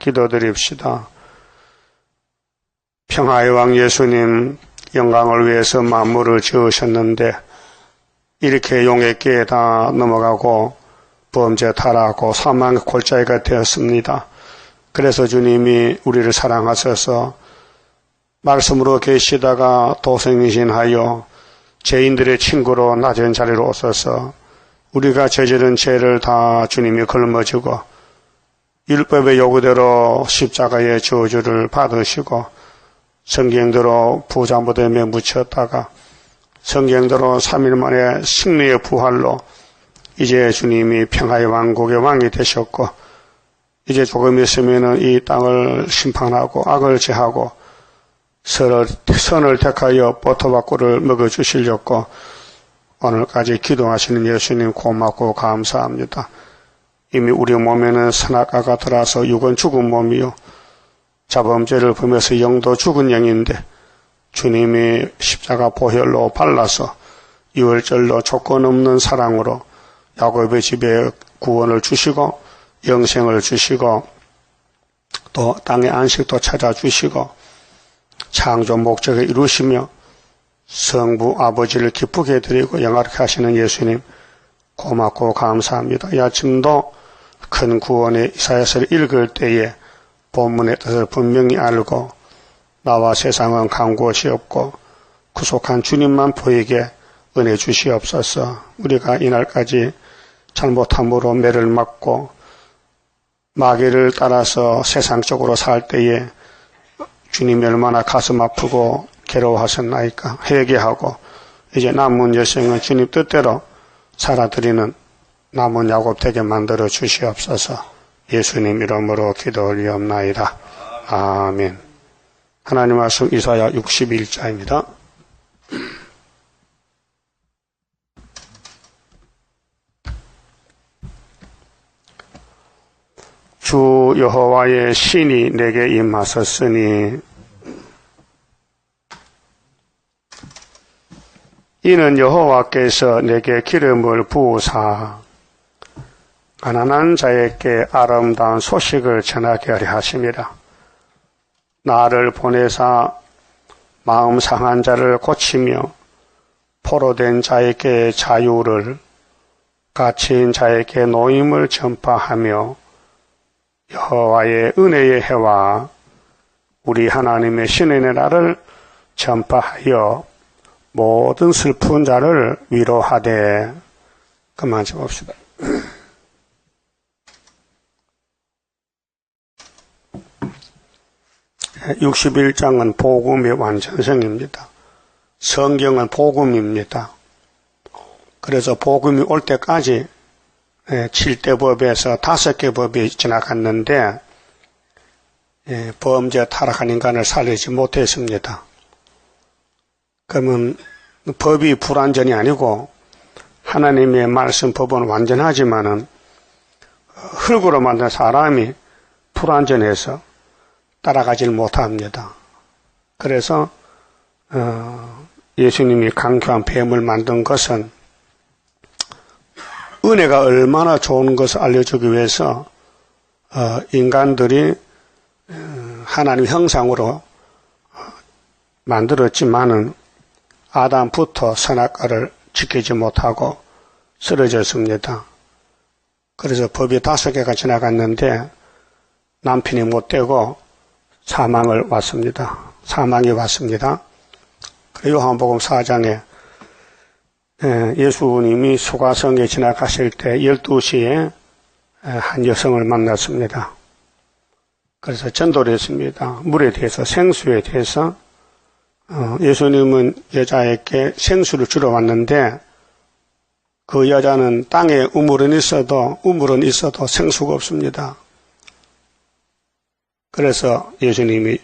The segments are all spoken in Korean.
기도드립시다. 평화의 왕 예수님, 영광을 위해서 만물을 지으셨는데 이렇게 용의 다 넘어가고 범죄 타락하고 사망의 골짜기가 되었습니다. 그래서 주님이 우리를 사랑하셔서 말씀으로 계시다가 도성이신하여 죄인들의 친구로 낮은 자리로 오셔서 우리가 저지른 죄를 다 주님이 걸머지고 율법의 요구대로 십자가의 저주를 받으시고 성경대로 부자무덤에 묻혔다가 성경대로 3일 만에 승리의 부활로 이제 주님이 평화의 왕국의 왕이 되셨고 이제 조금 있으면 이 땅을 심판하고 악을 제하고 선을 택하여 버터박구를 먹어주시려고 오늘까지 기도하시는 예수님 고맙고 감사합니다. 이미 우리 몸에는 선악과가 들어서 육은 죽은 몸이요 자범죄를 범해서 영도 죽은 영인데 주님이 십자가 보혈로 발라서 유월절로 조건 없는 사랑으로 야곱의 집에 구원을 주시고 영생을 주시고 또 땅의 안식도 찾아주시고 창조 목적을 이루시며 성부 아버지를 기쁘게 드리고 영화롭게 하시는 예수님 고맙고 감사합니다. 이 아침도 큰 구원의 이사야서를 읽을 때에 본문의 뜻을 분명히 알고 나와 세상은 간 곳이 없고 구속한 주님만 보이게 은혜 주시옵소서. 우리가 이날까지 잘못함으로 매를 맞고 마귀를 따라서 세상적으로 살 때에 주님이 얼마나 가슴 아프고 괴로워하셨나이까. 회개하고 이제 남은 여생은 주님 뜻대로 살아드리는 남은 야곱 되게 만들어 주시옵소서. 예수님 이름으로 기도 올리옵나이다. 아멘. 하나님 말씀 이사야 61자입니다. 주 여호와의 신이 내게 임하셨으니 이는 여호와께서 내게 기름을 부으사 가난한 자에게 아름다운 소식을 전하게 하려 하심이라. 나를 보내사 마음 상한 자를 고치며 포로된 자에게 자유를 갇힌 자에게 노임을 전파하며 여호와의 은혜의 해와 우리 하나님의 신의 나라를 전파하여 모든 슬픈 자를 위로하되. 그만 좀 봅시다. 네, 61장은 복음의 완전성입니다. 성경은 복음입니다. 그래서 복음이 올 때까지 7대 법에서 5개 법이 지나갔는데 범죄 타락한 인간을 살리지 못했습니다. 그러면 법이 불완전이 아니고 하나님의 말씀 법은 완전하지만은 흙으로 만든 사람이 불완전해서 따라가질 못합니다. 그래서 예수님이 강교한 뱀을 만든 것은 은혜가 얼마나 좋은 것을 알려주기 위해서 인간들이 하나님 형상으로 만들었지만은 아담부터 선악과를 지키지 못하고 쓰러졌습니다. 그래서 법이 5개가 지나갔는데 남편이 못되고 사망이 왔습니다. 그리고 요한복음 4장에 예수님이 소가성에 지나가실 때 12시에 한 여성을 만났습니다. 그래서 전도를 했습니다. 물에 대해서 생수에 대해서 예수님은 여자에게 생수를 주러 왔는데 그 여자는 땅에 우물은 있어도 생수가 없습니다. 그래서 예수님이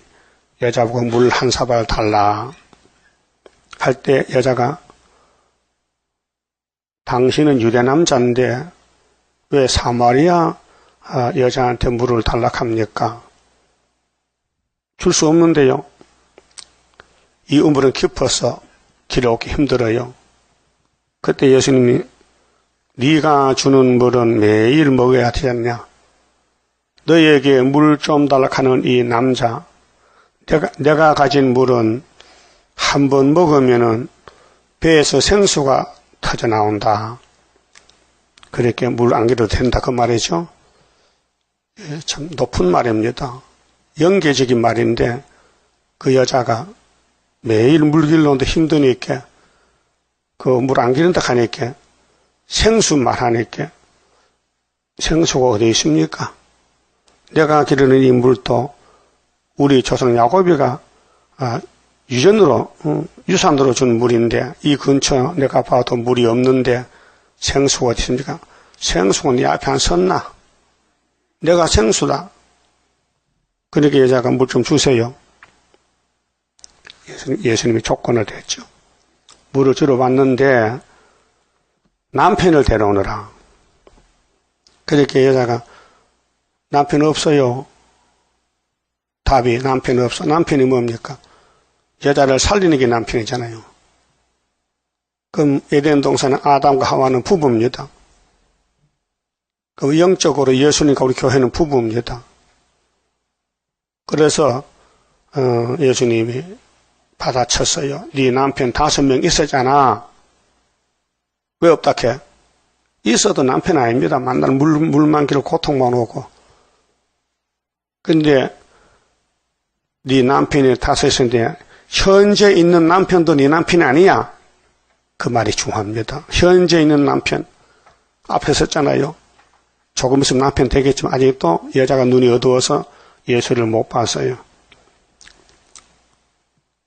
여자보고 물 한 사발 달라 할 때 여자가 당신은 유대 남자인데 왜 사마리아 여자한테 물을 달라 합니까? 줄 수 없는데요. 이 우물은 깊어서 길어오기 힘들어요. 그때 예수님이 네가 주는 물은 매일 먹어야 되지 않냐? 너에게 물 좀 달라 하는 이 남자, 내가 가진 물은 한 번 먹으면은 배에서 생수가 터져 나온다. 그렇게 물 안 길어도 된다. 그 말이죠. 참 높은 말입니다. 영계적인 말인데 그 여자가 매일 물 길러는데 힘드니까 그 물 안 기른다 하니까 생수 말하니까 생수가 어디 있습니까? 내가 기르는 이 물도 우리 조상 야곱이가 유전으로 유산으로 준 물인데 이 근처 내가 봐도 물이 없는데 생수가 어디 있습니까? 생수가 네 앞에 안 섰나? 내가 생수다. 그러니까 여자가 물 좀 주세요. 예수님이 조건을 댔죠. 물을 주러 왔는데 남편을 데려오느라. 그렇게 여자가 남편 없어요. 답이 남편 없어. 남편이 뭡니까? 여자를 살리는 게 남편이잖아요. 그럼 에덴 동산은 아담과 하와는 부부입니다. 그 영적으로 예수님과 우리 교회는 부부입니다. 그래서 예수님이 받아쳤어요. 네 남편 5명 있었잖아. 왜 없다 캐? 있어도 남편 아닙니다. 만날 물만 길고 고통만 오고. 근데 네 남편이 5있는데 현재 있는 남편도 네 남편이 아니야. 그 말이 중요합니다. 현재 있는 남편 앞에 섰잖아요. 조금 있으면 남편 되겠지만 아직도 여자가 눈이 어두워서 예수를 못 봤어요.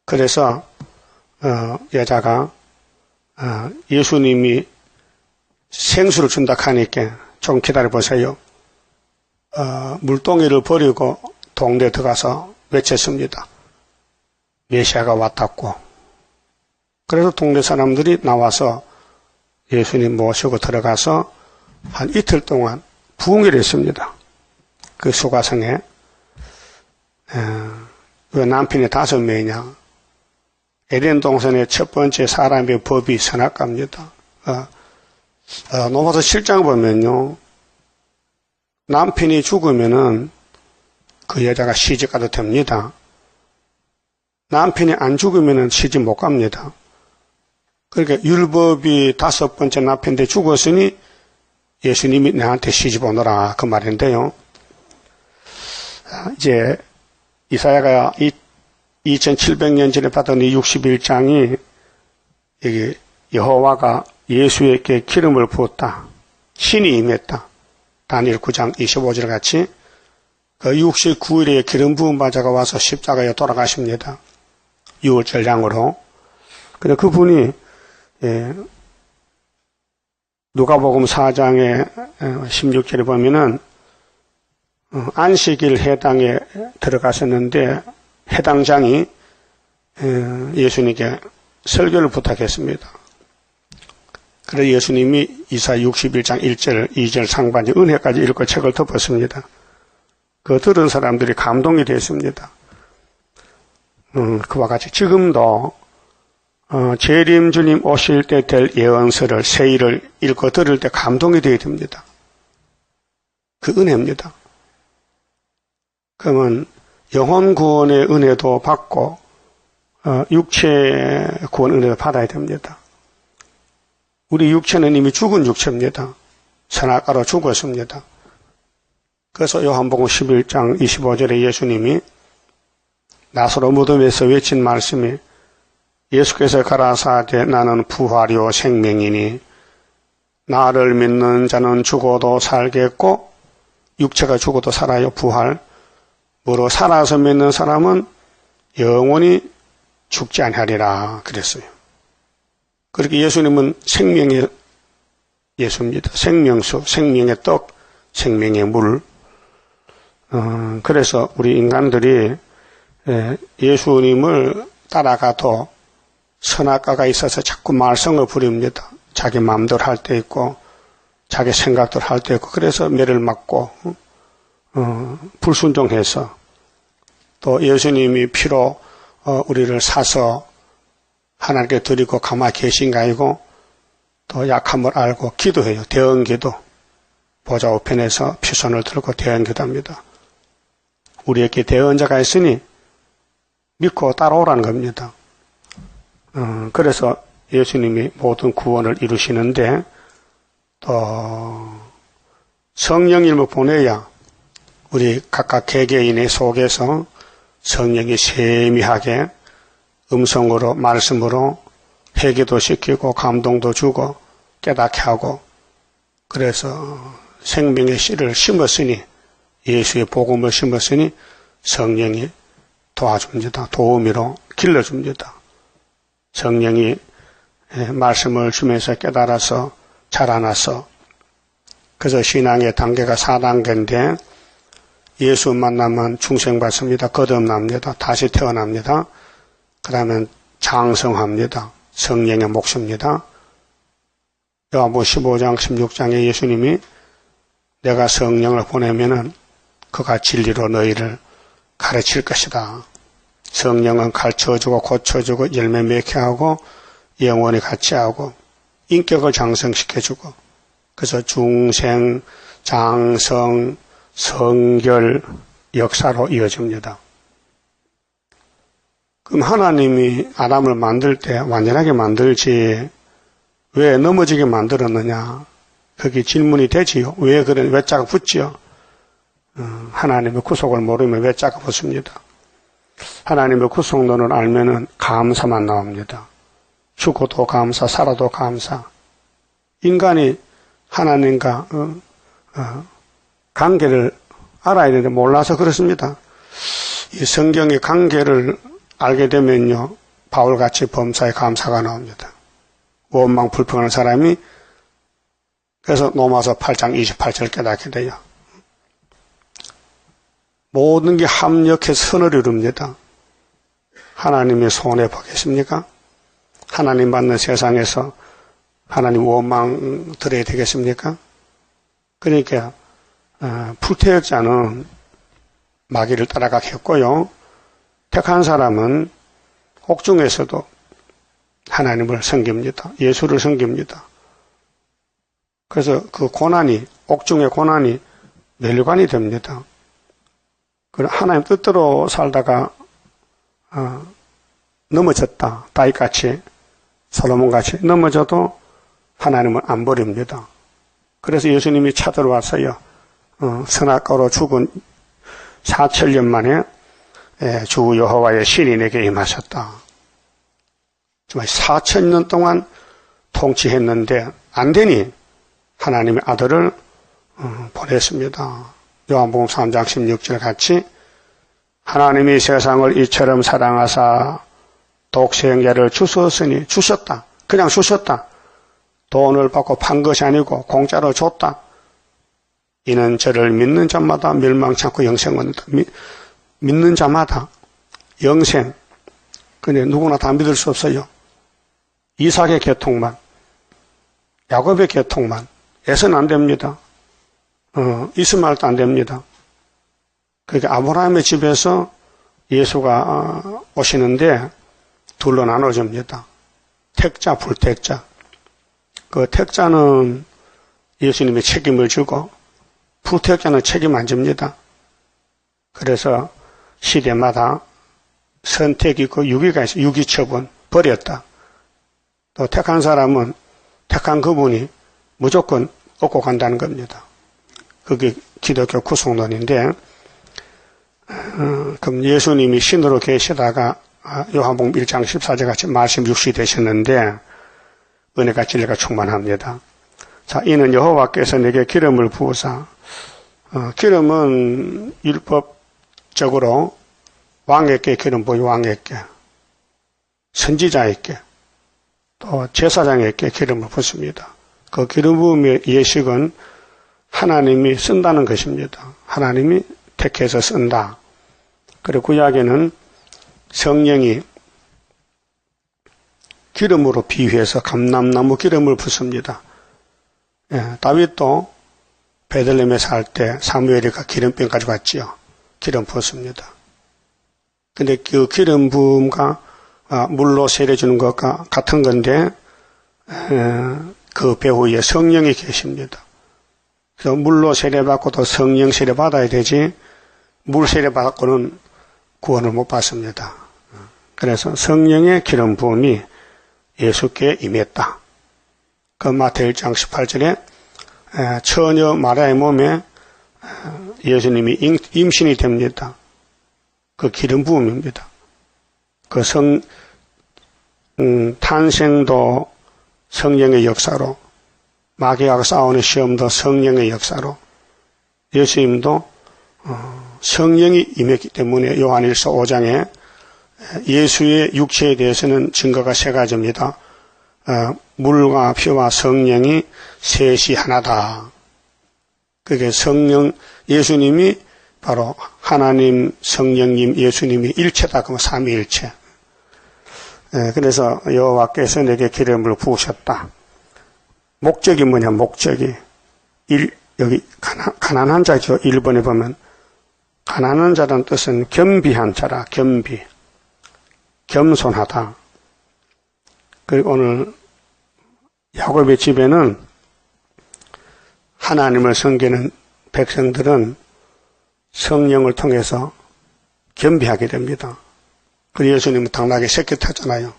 그래서 여자가 예수님이 생수를 준다 하니까 좀 기다려보세요. 물동이를 버리고 동네에 들어가서 외쳤습니다. 메시아가 왔다고. 그래서 동네 사람들이 나와서 예수님 모시고 들어가서 한 이틀 동안 부흥회를 했습니다. 그 수가성에. 왜 남편이 5명이냐? 에덴 동산의 첫 번째 사람의 법이 선악과입니다. 로마서 7장 보면요. 남편이 죽으면은 그 여자가 시집 가도 됩니다. 남편이 안 죽으면은 시집 못 갑니다. 그러니까 율법이 5번째 남편인데 죽었으니 예수님이 내한테 시집 오너라 그 말인데요. 이제 이사야가 2700년 전에 받은 이 61장이 여기 여호와가 예수에게 기름을 부었다. 신이 임했다. 다니엘 9장 25절 같이 그 69일에 기름 부은 바자가 와서 십자가에 돌아가십니다. 6월 절량으로. 근데 그분이 누가복음 4장의 16절에 보면은 안식일 해당에 들어가셨는데 해당장이 예수님께 설교를 부탁했습니다. 그래서 예수님이 이사 61장 1절, 2절 상반절 은혜까지 읽고 책을 덮었습니다. 그 들은 사람들이 감동이 됐습니다. 그와 같이 지금도 재림 주님 오실 때 될 예언서를 세일을 읽고 들을 때 감동이 되어야 됩니다. 그 은혜입니다. 그러면 영혼 구원의 은혜도 받고 육체 구원 은혜도 받아야 됩니다. 우리 육체는 이미 죽은 육체입니다. 선악과로 죽었습니다. 그래서 요한복음 11장 25절에 예수님이 나사로 무덤에서 외친 말씀이 예수께서 가라사대 나는 부활이요 생명이니 나를 믿는 자는 죽어도 살겠고 육체가 죽어도 살아요. 부활. 뭐로 살아서 믿는 사람은 영원히 죽지 아니하리라 그랬어요. 그렇게 예수님은 생명의 예수입니다. 생명수, 생명의 떡, 생명의 물. 그래서 우리 인간들이 예수님을 따라가도 선악과가 있어서 자꾸 말썽을 부립니다. 자기 마음대로 할 때 있고 자기 생각대로 할 때 있고 그래서 매를 맞고 불순종해서 또 예수님이 피로 우리를 사서 하나님께 드리고 가만히 계신가 아니고 또 약함을 알고 기도해요. 대언기도 보좌 우편에서 피손을 들고 대언기도합니다. 우리에게 대언자가 있으니 믿고 따라오라는 겁니다. 그래서 예수님이 모든 구원을 이루시는데 또 성령님을 보내야 우리 각각 개개인의 속에서 성령이 세미하게 음성으로 말씀으로 회개도 시키고 감동도 주고 깨닫게 하고 그래서 생명의 씨를 심었으니 예수의 복음을 심었으니 성령이 도와줍니다. 도우미로 길러줍니다. 성령이 말씀을 주면서 깨달아서 자라나서 그래서 신앙의 단계가 4단계인데 예수 만나면 중생받습니다. 거듭납니다. 다시 태어납니다. 그 다음에 장성합니다. 성령의 몫입니다. 요한복음 15장 16장에 예수님이 내가 성령을 보내면은 그가 진리로 너희를 가르칠 것이다. 성령은 가르쳐주고 고쳐주고 열매 맺게 하고 영원히 같이 하고 인격을 장성시켜주고 그래서 중생, 장성, 성결 역사로 이어집니다. 그럼 하나님이 아담을 만들 때 완전하게 만들지 왜 넘어지게 만들었느냐? 그게 질문이 되지요. 왜 자가 붙지요? 하나님의 구속을 모르면 왜 자가 붙습니다. 하나님의 구속론을 알면은 감사만 나옵니다. 죽어도 감사, 살아도 감사. 인간이 하나님과 관계를 알아야 되는데 몰라서 그렇습니다. 이 성경의 관계를 알게 되면요, 바울같이 범사에 감사가 나옵니다. 원망 불평하는 사람이 그래서 로마서 8장 28절 깨닫게 돼요. 모든 게 합력해서 선을 이룹니다. 하나님의 손해 보겠습니까? 하나님 받는 세상에서 하나님 원망 들어야 되겠습니까? 그러니까 불태역자는 마귀를 따라가게 했고요. 택한 사람은 옥중에서도 하나님을 섬깁니다. 예수를 섬깁니다. 그래서 그 고난이, 옥중의 고난이 멸관이 됩니다. 하나님 뜻대로 살다가 넘어졌다. 다윗같이 솔로몬같이 넘어져도 하나님은 안 버립니다. 그래서 예수님이 찾아와서요. 선악과로 죽은 4천년 만에 주 여호와의 신이 내게 임하셨다. 정말 4천년 동안 통치했는데 안 되니 하나님의 아들을 보냈습니다. 요한복음 3장 16절 같이 하나님이 세상을 이처럼 사랑하사 독생자를 주셨으니 주셨다. 그냥 주셨다. 돈을 받고 판 것이 아니고 공짜로 줬다. 이는 저를 믿는 자마다 멸망치 않고 영생을 얻는다. 믿는 자마다 영생. 근데 누구나 다 믿을 수 없어요. 이삭의 계통만, 야곱의 계통만 애서는 안 됩니다. 이스마엘도 안 됩니다. 그러니까 아브라함의 집에서 예수가 오시는데 둘로 나눠집니다. 택자, 불택자. 그 택자는 예수님이 책임을 지고 불택자는 책임 안 집니다. 그래서 시대마다 선택이 있고 유기가 있어요. 유기처분, 버렸다. 또 택한 사람은 택한 그분이 무조건 얻고 간다는 겁니다. 그게 기독교 구속론인데 그럼 예수님이 신으로 계시다가 요한복음 1장 14절 같이 말씀 육신이 되셨는데 은혜가 진리가 충만합니다. 자, 이는 여호와께서 내게 기름을 부으사 기름은 율법적으로 왕에게 기름 부이 왕에게 선지자에게 또 제사장에게 기름을 붓습니다. 그 기름 부음의 예식은 하나님이 쓴다는 것입니다. 하나님이 택해서 쓴다. 그리고 구약에는 성령이 기름으로 비유해서 감람나무 기름을 붓습니다. 다윗도 베들레헴에 살 때 사무엘이가 기름병 가지고 왔지요. 기름 부었습니다. 근데 그 기름 부음과 물로 세례주는 것과 같은 건데 그 배후에 성령이 계십니다. 그래서 물로 세례받고 또 성령 세례받아야 되지 물 세례 받고는 구원을 못 받습니다. 그래서 성령의 기름 부음이 예수께 임했다. 그 마태 1장 18절에 처녀 마리아의 몸에 예수님이 임신이 됩니다. 그 기름 부음입니다. 그 탄생도 성령의 역사로, 마귀하고 싸우는 시험도 성령의 역사로, 예수님도 성령이 임했기 때문에 요한일서 5장에 예수의 육체에 대해서는 증거가 세 가지입니다. 물과 피와 성령이 셋이 하나다. 그게 성령, 예수님이 바로 하나님, 성령님, 예수님이 일체다. 그러면 삼위일체. 그래서 여호와께서 내게 기름을 부으셨다. 목적이 뭐냐, 목적이. 여기 가난한 자죠. 1번에 보면. 가난한 자라는 뜻은 겸비한 자라, 겸비. 겸손하다. 그리고 오늘 야곱의 집에는 하나님을 섬기는 백성들은 성령을 통해서 겸비하게 됩니다. 그래서 예수님은 당나귀 새끼 탔잖아요.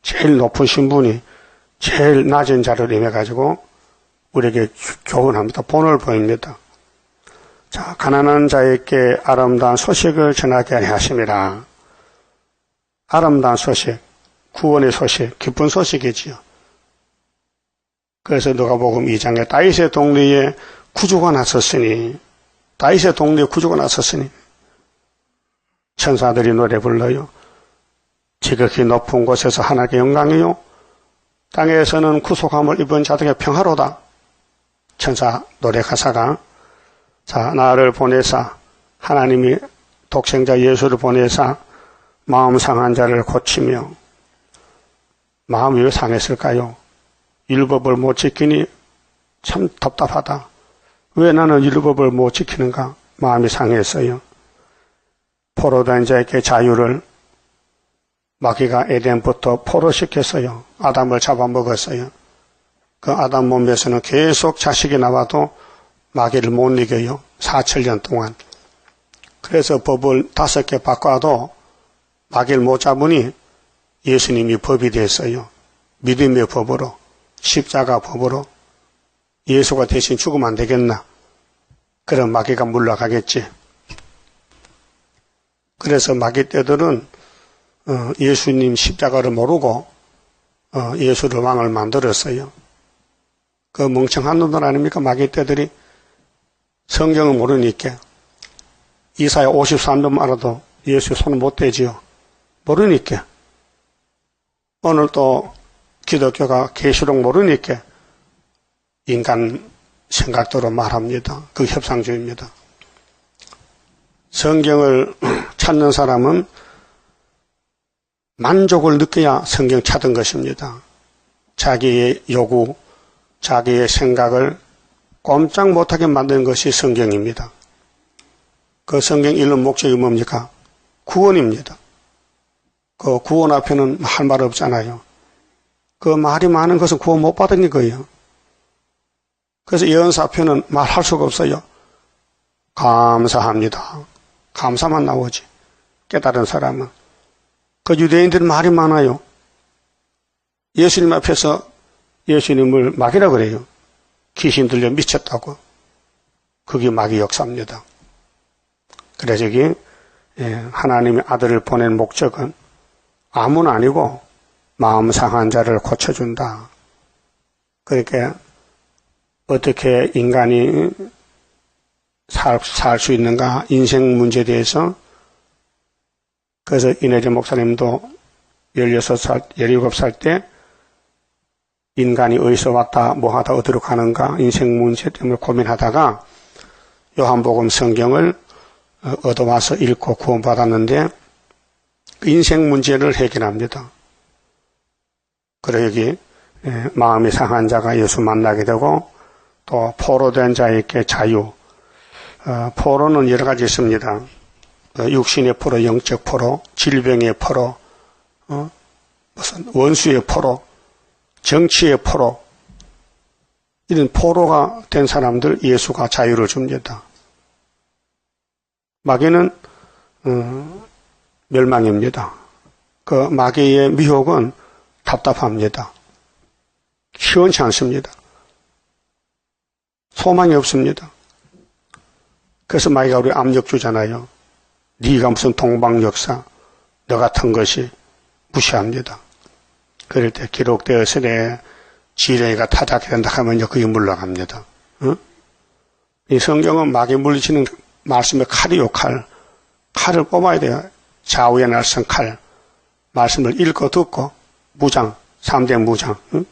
제일 높은 신분이 제일 낮은 자를 임해가지고 우리에게 교훈합니다. 본을 보입니다. 자, 가난한 자에게 아름다운 소식을 전하게 하심이라. 아름다운 소식, 구원의 소식, 기쁜 소식이지요. 그래서 누가복음 2장에 다윗의 동리에 구주가 나섰으니, 다윗의 동리에 구주가 나섰으니 천사들이 노래 불러요. 지극히 높은 곳에서 하나님께 영광이요, 땅에서는 구속함을 입은 자들에게 평화로다. 천사 노래 가사가, 자, 나를 보내사, 하나님이 독생자 예수를 보내사 마음 상한 자를 고치며, 마음이 왜 상했을까요? 율법을 못 지키니 참 답답하다. 왜 나는 율법을 못 지키는가? 마음이 상했어요. 포로된 자에게 자유를 마귀가 에덴부터 포로시켰어요. 아담을 잡아먹었어요. 그 아담 몸에서는 계속 자식이 나와도 마귀를 못 이겨요. 4,000년 동안. 그래서 법을 5개 바꿔도 마귀를 못 잡으니 예수님이 법이 됐어요. 믿음의 법으로, 십자가 법으로. 예수가 대신 죽으면 안 되겠나? 그럼 마귀가 물러가겠지. 그래서 마귀 떼들은 예수님 십자가를 모르고 예수를 왕을 만들었어요. 그 멍청한 놈들 아닙니까? 마귀 떼들이 성경을 모르니까. 이사야 53점 알아도 예수 손을 못 대지요. 모르니까. 오늘 또 기독교가 계시록 모르니까 인간 생각대로 말합니다. 그 협상주의입니다. 성경을 찾는 사람은 만족을 느껴야 성경 찾은 것입니다. 자기의 요구, 자기의 생각을 꼼짝 못하게 만드는 것이 성경입니다. 그 성경 읽는 목적이 뭡니까? 구원입니다. 그 구원 앞에는 할 말 없잖아요. 그 말이 많은 것은 구원 못 받은 거예요. 그래서 예언사표는 말할 수가 없어요. 감사합니다. 감사만 나오지. 깨달은 사람은. 그 유대인들은 말이 많아요. 예수님 앞에서 예수님을 마귀라 그래요. 귀신 들려 미쳤다고. 그게 마귀 역사입니다. 그래서 여기 하나님의 아들을 보낸 목적은 아무나 아니고 마음 상한 자를 고쳐준다. 그러니까 어떻게 인간이 살 수 있는가, 인생 문제에 대해서. 그래서 이내재 목사님도 16살, 17살 때 인간이 어디서 왔다, 뭐 하다, 어디로 가는가, 인생 문제 때문에 고민하다가 요한복음 성경을 얻어와서 읽고 구원받았는데 인생 문제를 해결합니다. 그리고 여기 마음이 상한 자가 예수 만나게 되고, 또 포로된 자에게 자유. 포로는 여러 가지 있습니다. 육신의 포로, 영적 포로, 질병의 포로, 무슨 원수의 포로, 정치의 포로. 이런 포로가 된 사람들 예수가 자유를 줍니다. 마귀는 멸망입니다. 그 마귀의 미혹은 답답합니다. 시원치 않습니다. 소망이 없습니다. 그래서 마귀가 우리 압력 주잖아요. 네가 무슨 동방역사, 너 같은 것이 무시합니다. 그럴 때 기록되었으되 지렁이가 타작해야 된다 하면요, 그게 물러갑니다. 응? 이 성경은 마귀 물리치는 말씀의 칼이요, 칼. 칼을 뽑아야 돼요. 좌우의 날선 칼. 말씀을 읽고 듣고 무장, 3대 무장. 응?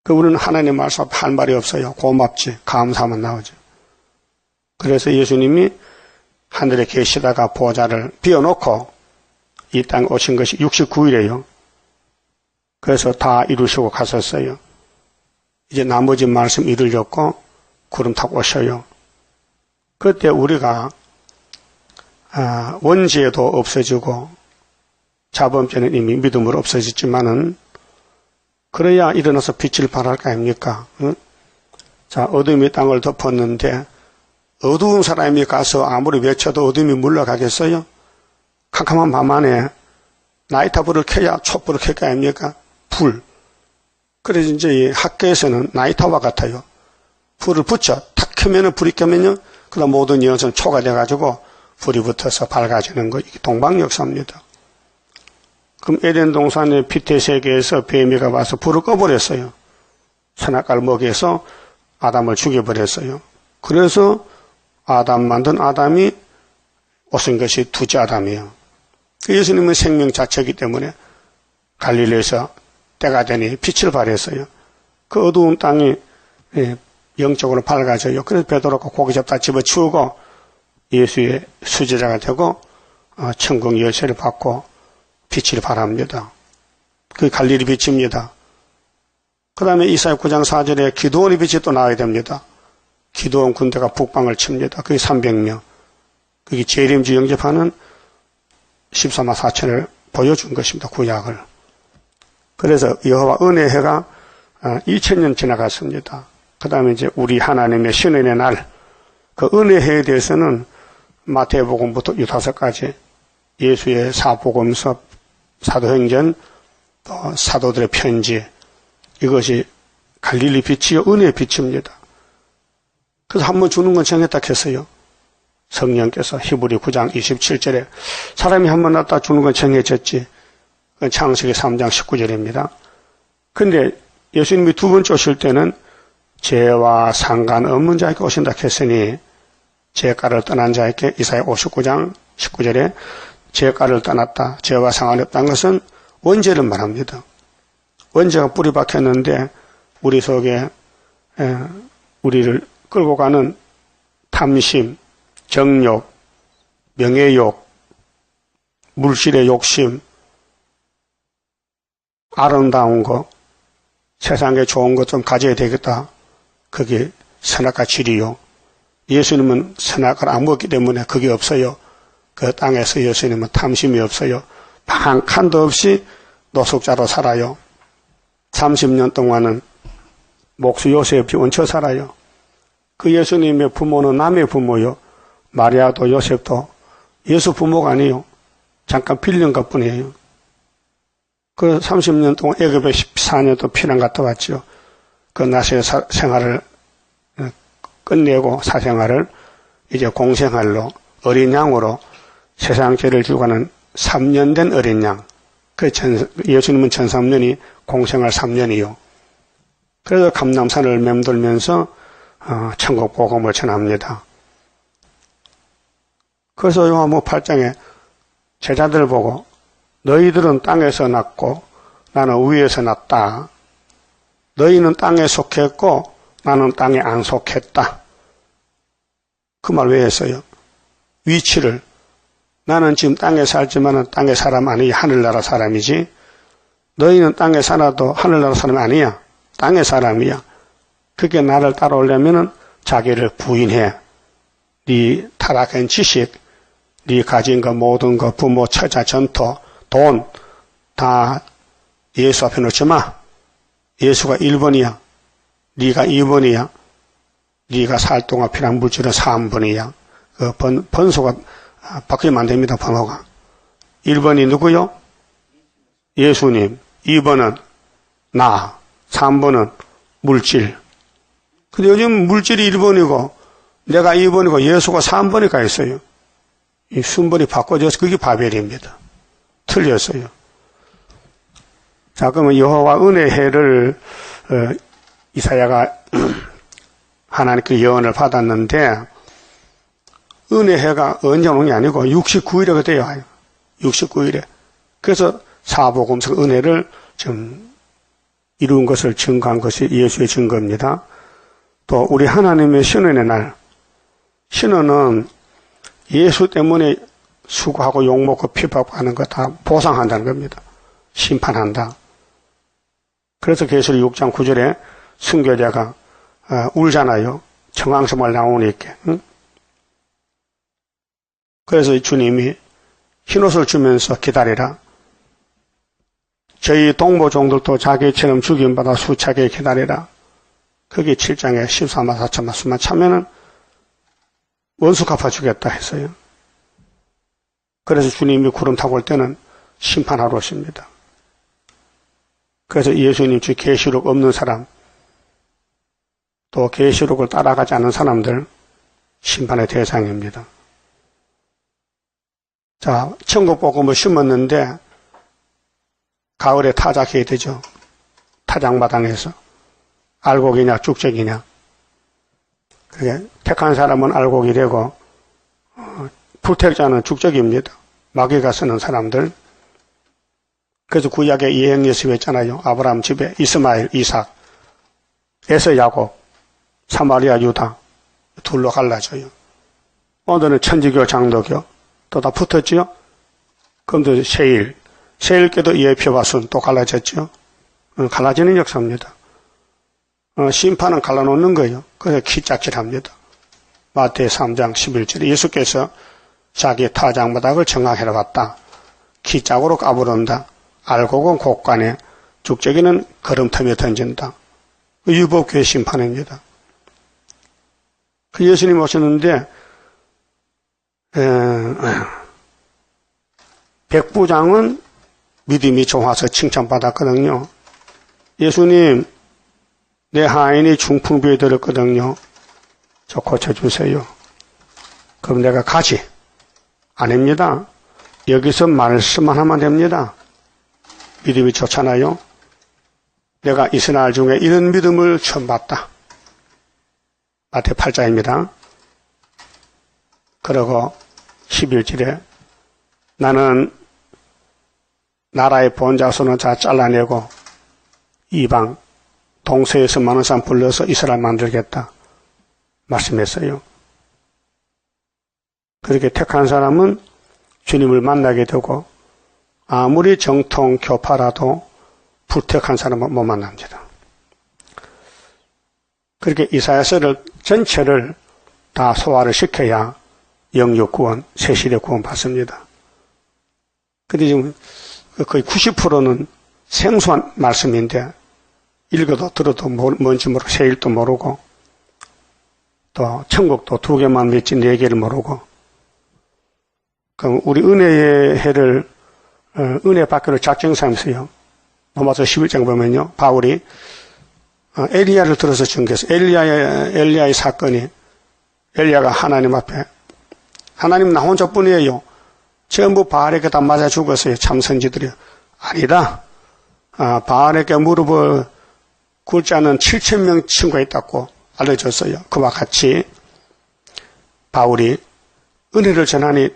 그 우리는 하나님 말씀 앞에 할 말이 없어요. 고맙지, 감사만 나오죠. 그래서 예수님이 하늘에 계시다가 보좌를 비워놓고 이 땅에 오신 것이 69일이에요. 그래서 다 이루시고 가셨어요. 이제 나머지 말씀 이루려고 구름 타고 오셔요. 그때 우리가 원죄도 없어지고 자범죄는 이미 믿음으로 없어졌지만은 그래야 일어나서 빛을 발할 거 아닙니까? 응? 자, 어둠이 땅을 덮었는데 어두운 사람이 가서 아무리 외쳐도 어둠이 물러가겠어요? 캄캄한 밤 안에 나이타불을 켜야 촛불을 켤 거 아닙니까? 불. 그래서 이제 이 학교에서는 나이타와 같아요. 불을 붙여 탁 켜면은 불이 켜면요. 그다음 모든 연선 초가 돼가지고 불이 붙어서 밝아지는 거. 이게 동방역사입니다. 그럼 에덴 동산의 빛의 세계에서 뱀이가 와서 불을 꺼버렸어요. 선악과를 먹여서 아담을 죽여버렸어요. 그래서 아담 만든 아담이 오신 것이 두째 아담이에요. 예수님은 생명 자체이기 때문에 갈릴리에서 때가 되니 빛을 발했어요. 그 어두운 땅이 영적으로 밝아져요. 그래서 베드로가 고기 잡다 집어치우고 예수의 수제자가 되고 천국 열쇠를 받고 빛을 발합니다. 그게 갈릴리 빛입니다. 그 다음에 이사야 9장 4절에 기드온의 빛이 또 나와야 됩니다. 기드온 군대가 북방을 칩니다. 그게 300명. 그게 재림주 영접하는 14만 4천을 보여준 것입니다. 구약을. 그래서 여호와 은혜의 해가 2000년 지나갔습니다. 그 다음에 이제 우리 하나님의 신은의 날, 그 은혜의 해에 대해서는 마태복음부터 유다서까지 예수의 사복음서, 사도행전, 또 사도들의 편지, 이것이 갈릴리 빛이요 은혜의 빛입니다. 그래서 한번 주는 건 정했다 했어요. 성령께서 히브리 9장 27절에 사람이 한번 낳다 주는 건 정해졌지. 그건 창세기 3장 19절입니다. 근데 예수님이 두 번째 오실 때는 죄와 상관없는 자에게 오신다 했으니 죄가를 떠난 자에게 이사야 59장 19절에 죄가를 떠났다, 죄와 상관없다는 것은 원죄를 말합니다. 원죄가 뿌리 박혔는데 우리 속에 우리를 끌고 가는 탐심, 정욕, 명예욕, 물질의 욕심, 아름다운 거, 세상에 좋은 것 좀 가져야 되겠다. 그게 선악과 질이요. 예수님은 선악을 안 먹기 때문에 그게 없어요. 그 땅에서 예수님은 탐심이 없어요. 한 칸도 없이 노숙자로 살아요. 30년 동안은 목수 요셉이 얹혀 살아요. 그 예수님의 부모는 남의 부모요. 마리아도 요셉도 예수 부모가 아니에요. 잠깐 빌린 것 뿐이에요. 그 30년 동안 애굽에 14년 또 피난 갔다 왔죠. 그 나사렛 생활을 끝내고 사생활을 이제 공생활로 어린 양으로 세상 죄를 지고 가는 3년 된 어린 양. 예수님은 1003년이 공생활 3년이요. 그래서 감람산을 맴돌면서 천국 복음을 전합니다. 그래서 요한복음 8장에 제자들 보고 너희들은 땅에서 났고 나는 위에서 났다. 너희는 땅에 속했고 나는 땅에 안 속했다. 그 말 왜 했어요? 위치를. 나는 지금 땅에 살지만 땅의 사람 아니야. 하늘나라 사람이지. 너희는 땅에 살아도 하늘나라 사람이 아니야. 땅의 사람이야. 그게 나를 따라오려면 자기를 부인해. 네 타락한 지식, 네 가진 거 모든 거 부모, 처자, 전토, 돈 다 예수 앞에 놓지 마. 예수가 1번이야. 네가 2번이야. 네가 살 동안 필요한 물질은 3번이야. 번호가 바뀌면 안 됩니다. 번호가. 1번이 누구요? 예수님. 2번은 나. 3번은 물질. 근데 요즘 물질이 1번이고 내가 2번이고 예수가 3번이 가 있어요. 이 순번이 바꿔져서 그게 바벨입니다. 틀렸어요. 자, 그러면 여호와 은혜의 해를 이사야가 하나님께 예언을 받았는데 은혜의 해가 언제 오는 게 아니고 69일에 되어 와요. 69일에. 그래서 사복음서 은혜를 좀 이룬 것을 증거한 것이 예수의 증거입니다. 또 우리 하나님의 신원의 날. 신원은 예수 때문에 수고하고 욕먹고 핍박하는 거 다 보상한다는 겁니다. 심판한다. 그래서 계시록 6장 9절에 순교자가 울잖아요. 청왕성을 나오니까. 응? 그래서 주님이 흰옷을 주면서 기다리라. 저희 동포종들도 자기처럼 죽임받아 수차게 기다리라. 거기 7장에 14만 4천만 수만 차면은 원수 갚아주겠다 했어요. 그래서 주님이 구름 타고 올 때는 심판하러 오십니다. 그래서 예수님 주 계시록 없는 사람, 또 계시록을 따라가지 않은 사람들 심판의 대상입니다. 자, 천국 복음을 심었는데 가을에 타작해야 되죠. 타작마당에서 알곡이냐 쭉적이냐. 그게 택한 사람은 알곡이 되고 불택자는 쭉적입니다. 마귀가 쓰는 사람들. 그래서 구약에 예행예습 했잖아요. 아브라함 집에 이스마엘, 이삭, 에서 야곱, 사마리아 유다 둘로 갈라져요. 오늘은 천지교, 장로교 또 다 붙었지요. 그럼 또 세일교도 예표와 순 또 갈라졌죠. 갈라지는 역사입니다. 심판은 갈라놓는 거예요. 그래서 키짝질합니다. 마태 3장 11절에 예수께서 자기 타작마당을 정확해 봤다. 키짝으로 까부른다. 알곡은 곡간에, 쭉적이는 걸음터미에 던진다. 유법교의 심판입니다. 그 예수님 오셨는데 백부장은 믿음이 좋아서 칭찬받았거든요. 예수님, 내 하인이 중풍비에 들었거든요. 저 고쳐주세요. 그럼 내가 가지. 아닙니다. 여기서 말씀만 하면 됩니다. 믿음이 좋잖아요. 내가 이스라엘 중에 이런 믿음을 처음 봤다. 마태 8장입니다. 그리고 11절에 나는 나라의 본자손은 다 잘라내고 이방 동서에서 많은 사람 불러서 이스라엘 만들겠다 말씀했어요. 그렇게 택한 사람은 주님을 만나게 되고 아무리 정통 교파라도 불택한 사람은 못 만납니다. 그렇게 이사야서를 전체를 다 소화를 시켜야 영육 구원, 세실의 구원 받습니다. 근데 지금 거의 90%는 생소한 말씀인데 읽어도 들어도 뭔지 모르고 세일도 모르고 또 천국도 2개만 믿지 4개를 모르고 그럼 우리 은혜의 해를 은혜 받기로 작정삼으세요. 로마서 11장 보면요. 바울이 엘리야를 들어서 증거해서 엘리야의 사건이 엘리야가 하나님 앞에 하나님 나 혼자뿐이에요. 전부 바알에게 다 맞아 죽었어요. 참선지들이. 아니다. 바알에게 무릎을 꿇지 않은 7,000명 친구가 있다고 알려줬어요. 그와 같이 바울이 은혜를 전하니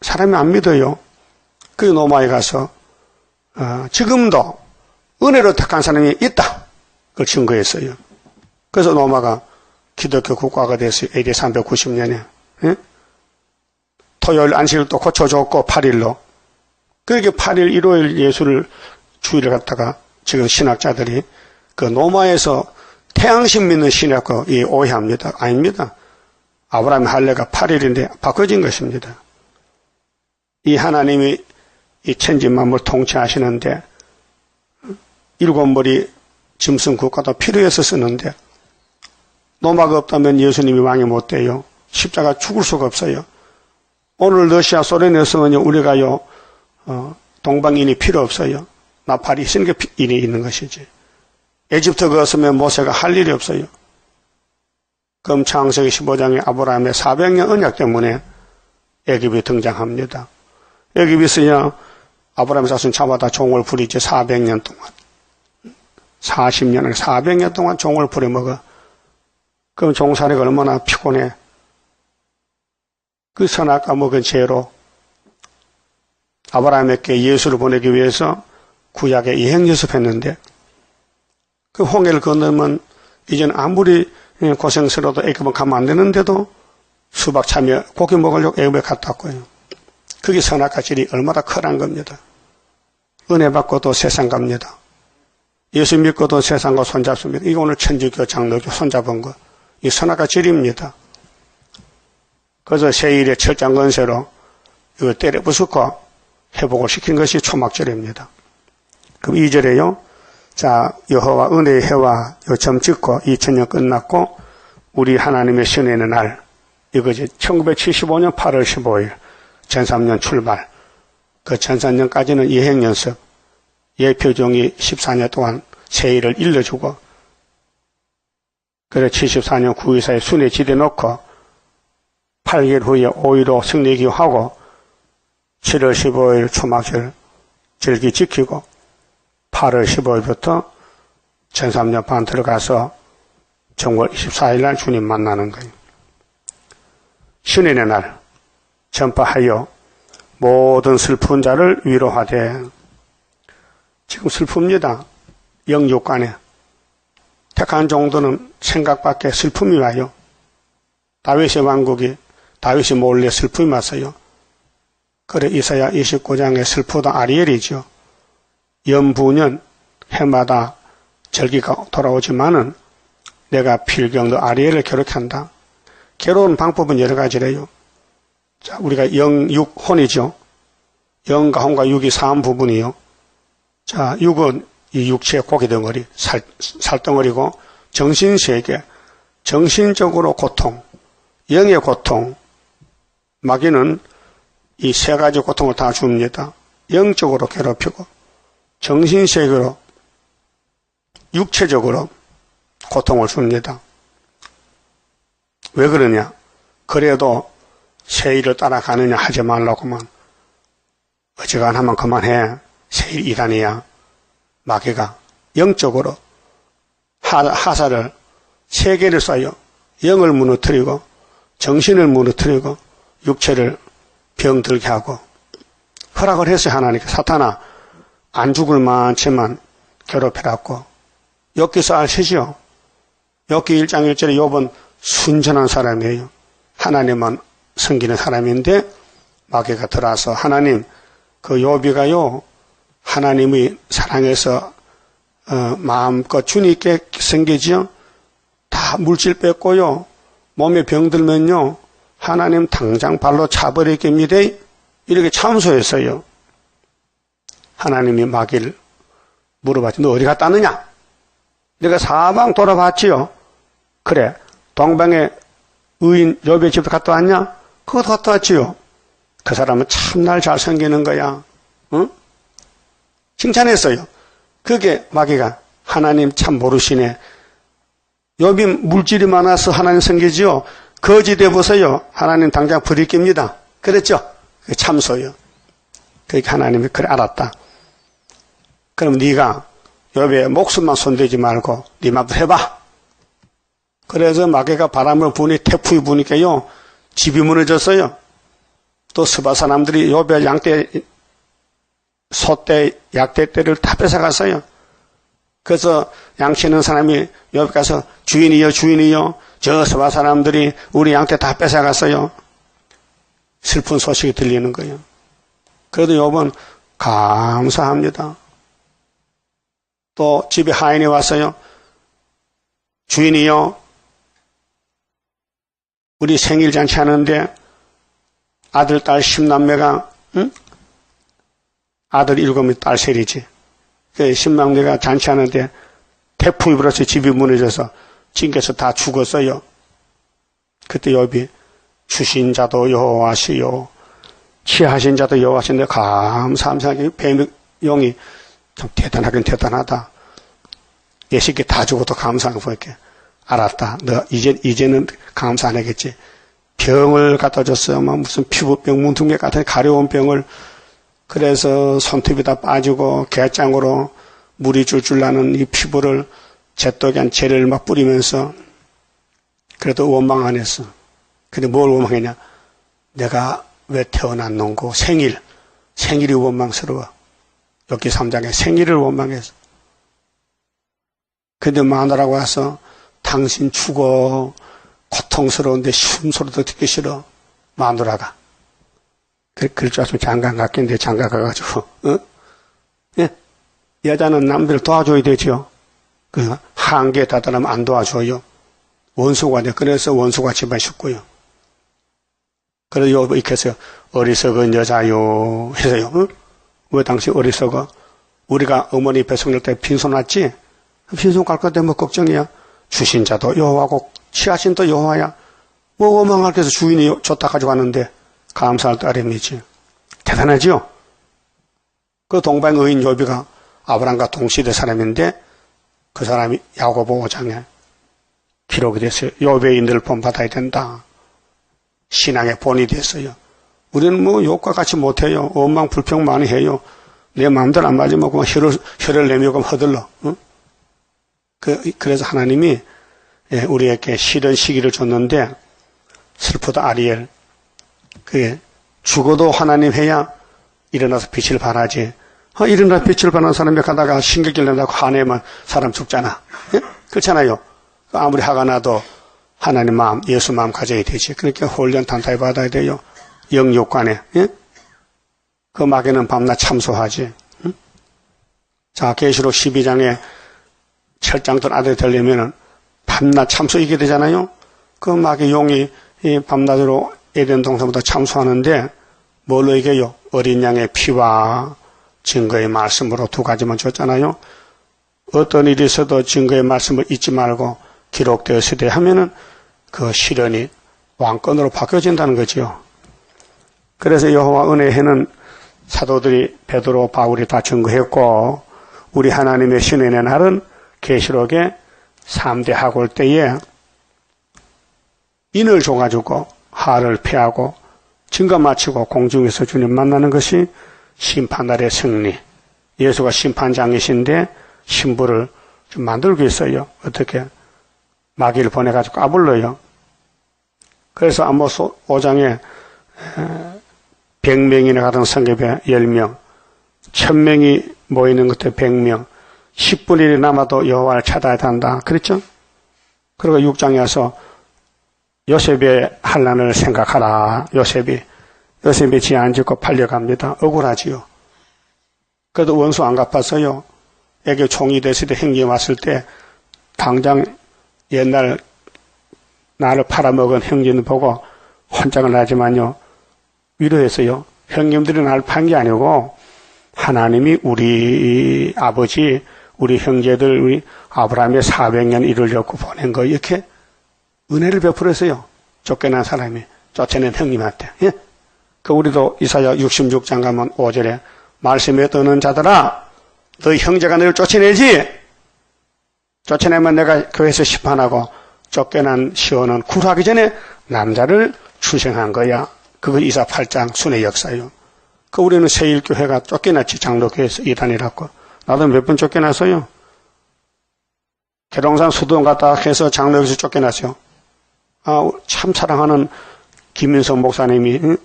사람이 안 믿어요. 그 로마에 가서 지금도 은혜로 택한 사람이 있다. 그걸 증거했어요. 그래서 로마가 기독교 국가가 됐어요. AD 390년에. 예? 토요일 안식을 또 고쳐줬고 8일로. 그렇게 8일 일요일 예수를 주일을 갖다가 지금 신학자들이 그 로마에서 태양신 믿는 신학과 오해합니다. 아닙니다. 아브라함의 할례가 8일인데 바꿔진 것입니다. 이 하나님이 이 천지 만물 통치하시는데 일곱 머리 짐승 국가도 필요해서 쓰는데 로마가 없다면 예수님이 왕이 못 돼요. 십자가 죽을 수가 없어요. 오늘 러시아 소련에서는 우리가요, 동방인이 필요 없어요. 나팔이 있으니 인이 있는 것이지. 에집트 거었으면 모세가 할 일이 없어요. 그럼 창세기 15장에 아브라함의 400년 언약 때문에 애굽이 등장합니다. 애굽에서야 아브라함의 자손 잡아다 종을 부리지 400년 동안. 40년, 400년 동안 종을 부려먹어. 그럼 종살이가 얼마나 피곤해. 그 선악과 먹은 죄로 아브라함에게 예수를 보내기 위해서 구약에 예행 연습했는데 그 홍해를 건너면 이제는 아무리 고생스러워도 애굽은 가면 안 되는데도 수박 차며 고기 먹으려고 애굽에 갔다 왔고요. 그게 선악과 질이 얼마나 커란 겁니다. 은혜 받고도 세상 갑니다. 예수 믿고도 세상과 손잡습니다. 이거 오늘 천주교, 장로교 손잡은 거. 이 선악과 질입니다. 그래서 세일의 철장 건세로 이걸 때려 부수고 회복을 시킨 것이 초막절입니다. 그럼 2절에요. 자, 여호와 은혜의 해와 요점 찍고 2000년 끝났고 우리 하나님의 신의 날 이거지. 1975년 8월 15일 전3년 출발. 그 전3년까지는 예행연습. 예표종이 14년 동안 세일을 일러주고 그래 74년 9.24에 순회 지대 놓고 8개월 후에 5.15 승리기하고 7월 15일 초막절 절기 지키고 8월 15일부터 전3년 반 들어가서 정월 24일 날 주님 만나는 거예요. 신의 날 전파하여 모든 슬픈 자를 위로하되 지금 슬픕니다. 영육간에 택한 정도는 생각밖에 슬픔이 와요. 다윗의 왕국이 다윗이 몰래 슬픔이 왔어요. 그래 이사야 29장에 슬프다 아리엘이죠. 연부년 해마다 절기가 돌아오지만은 내가 필경도 아리엘을 괴롭한다. 괴로운 방법은 여러 가지래요. 자, 우리가 영육혼이죠. 영과 혼과 육이 3부분이요. 자, 육은 이 육체의 고기 덩어리, 살덩어리고 정신세계, 정신적으로 고통, 영의 고통, 마귀는 이 세 가지 고통을 다 줍니다. 영적으로 괴롭히고 정신세계로 육체적으로 고통을 줍니다. 왜 그러냐? 그래도 세일을 따라가느냐 하지 말라고만 어지간하면 그만해. 세일 2단이야. 마귀가 영적으로 하사를 세 개를 쏴요. 영을 무너뜨리고 정신을 무너뜨리고 육체를 병들게 하고 허락을 했어요. 하나님께. 사탄아 안 죽을 많지만 괴롭히라고. 욥기서 아시죠? 욥기 1장 1절에 욥은 순전한 사람이에요. 하나님만 섬기는 사람인데 마귀가 들어와서 하나님 그 욥이가요 하나님의 사랑에서 마음껏 주님께 섬기지요. 다 물질 뺐고요. 몸에 병들면요. 하나님 당장 발로 차버리겠습니다. 이렇게 참소했어요. 하나님이 마귀를 물어봤지. 너 어디 갔다 왔느냐? 내가 사방 돌아봤지요. 그래. 동방의 의인 욥의 집에 갔다 왔냐? 그것도 갔다 왔지요. 그 사람은 참날 잘 섬기는 거야. 응? 칭찬했어요. 그게 마귀가 하나님 참 모르시네. 욥이 물질이 많아서 하나님 섬기지요. 거지돼 보세요. 하나님 당장 버릴 겁니다. 그랬죠? 그게 참소요. 그러니까 하나님이 그래 알았다. 그럼 네가 욥의 목숨만 손대지 말고 네 맘대로 해봐. 그래서 마귀가 바람을 부니 태풍이 부니까요. 집이 무너졌어요. 또 스바 사람들이 욥의 양떼, 소떼, 약떼떼를 다 뺏어갔어요. 그래서 양치는 사람이 욥 가서 주인이요 주인이요 저 스바 사람들이 우리 양떼 다 뺏어갔어요. 슬픈 소식이 들리는 거예요. 그래도 욥은 감사합니다. 또 집에 하인이 왔어요. 주인이요 우리 생일 잔치 하는데 아들 딸 10남매가 응? 아들 7명 딸 셋이지. 10남매가 잔치하는데 태풍이 불어서 집이 무너져서 찡겨서 다 죽었어요. 그때 욥이 주신 자도 여호와시요 취하신 자도 여호와신데 감사하게 뱀용이 좀 대단하긴 대단하다. 내 새끼 다 죽어도 감사하고 보니까 알았다. 너 이제는 감사 안 하겠지. 병을 갖다 줬어요. 막 무슨 피부병, 문둥병 같은 가려운 병을. 그래서 손톱이 다 빠지고 게장으로 물이 줄줄 나는 이 피부를 제떡한 재를 막 뿌리면서 그래도 원망 안 했어. 근데 뭘 원망했냐? 내가 왜 태어났는고 생일이 원망스러워. 여기 3장에 생일을 원망했어. 근데 마누라가 와서 당신 죽어. 고통스러운데 숨소리도 듣기 싫어. 마누라가. 그럴 줄 알았으면 장가 갔겠는데 장가 가가지고, 예? 여자는 남들 도와줘야 되죠. 그 한계에 다다르면 안 도와줘요. 원수가 돼. 그래서 원수가 집안 식구요. 그래서 이렇게 해서 어리석은 여자요. 해서요. 응? 왜 당신 어리석어? 우리가 어머니 배송 낼 때 빈손 왔지? 빈손 갈 건데 뭐 걱정이야. 주신 자도 여호와고 취하신 또 여호와야. 뭐 원망할 때서 주인이 줬다 가져갔는데 감사할 따름이지. 대단하지요? 그 동방 의인 요비가 아브람과 동시대 사람인데 그 사람이 야고보 5장에 기록이 됐어요. 요배인들을 본받아야 된다. 신앙의 본이 됐어요. 우리는 뭐 욕과 같이 못해요. 원망 불평 많이 해요. 내 마음대로 안 맞으면 그만 혀를 내밀고 허들러. 응? 그래서 하나님이 우리에게 싫은 시기를 줬는데 슬프다 아리엘. 그게 죽어도 하나님 해야 일어나서 빛을 발하지. 일어나서 빛을 발하는 사람이 가다가 신경질 낸다고 화내면 사람 죽잖아. 예? 그렇잖아요. 아무리 화가 나도 하나님 마음, 예수 마음 가져야 되지. 그러니까 홀련 단타에 받아야 돼요. 영육간에. 예? 그 마귀는 밤낮 참소하지. 응? 자, 계시록 12장에 철장들 아들이 되려면은 밤낮 참소 이게 되잖아요. 그 마귀 용이 이 밤낮으로 에덴 동산부터 참소하는데 뭘로 이겨요? 어린 양의 피와 증거의 말씀으로 두 가지만 줬잖아요. 어떤 일이 있어도 증거의 말씀을 잊지 말고 기록되었으되 하면은 그 시련이 왕권으로 바뀌어진다는 거죠. 그래서 여호와 은혜회는 사도들이 베드로, 바울이 다 증거했고 우리 하나님의 신의 날은 계시록의 3대 학월 때에 인을 줘가지고 하를 피하고 증거 마치고 공중에서 주님 만나는 것이 심판날의 승리. 예수가 심판장이신데 신부를 좀 만들고 있어요. 어떻게? 마귀를 보내가지고 까불러요. 그래서 아모스 5장에 100명이나 가던 성읍에 10명, 1000명이 모이는 것에 100명, 10분의 1이 남아도 여호와를 찾아야 한다. 그랬죠? 그리고 6장에 와서 요셉의 환난을 생각하라. 요셉이 지 안 짓고 팔려갑니다. 억울하지요. 그래도 원수 안 갚았어요. 애기 총이 됐을 때 행기 왔을 때 당장 옛날 나를 팔아먹은 형제는 보고 환장을 하지만요. 위로했어요. 형님들이 나를 판 게 아니고 하나님이 우리 아버지, 우리 형제들, 우리 아브라함의 400년 이루려고 보낸 거 이렇게 은혜를 베풀었어요. 쫓겨난 사람이 쫓아낸 형님한테. 예? 그 우리도 이사야 66장 가면 5절에 말씀에 떠는 자들아 너희 형제가 너를 쫓아내지. 쫓아내면 내가 교회에서 심판하고 쫓겨난 시온은 굴하기 전에 남자를 출생한 거야. 그거 이사 8장 순의 역사요. 그 우리는 세일교회가 쫓겨났지. 장로교회에서 이단이라고. 나도 몇 번 쫓겨났어요. 계룡산 수도원 갔다 해서 장로교에서 쫓겨났어요. 참 사랑하는 김민석 목사님이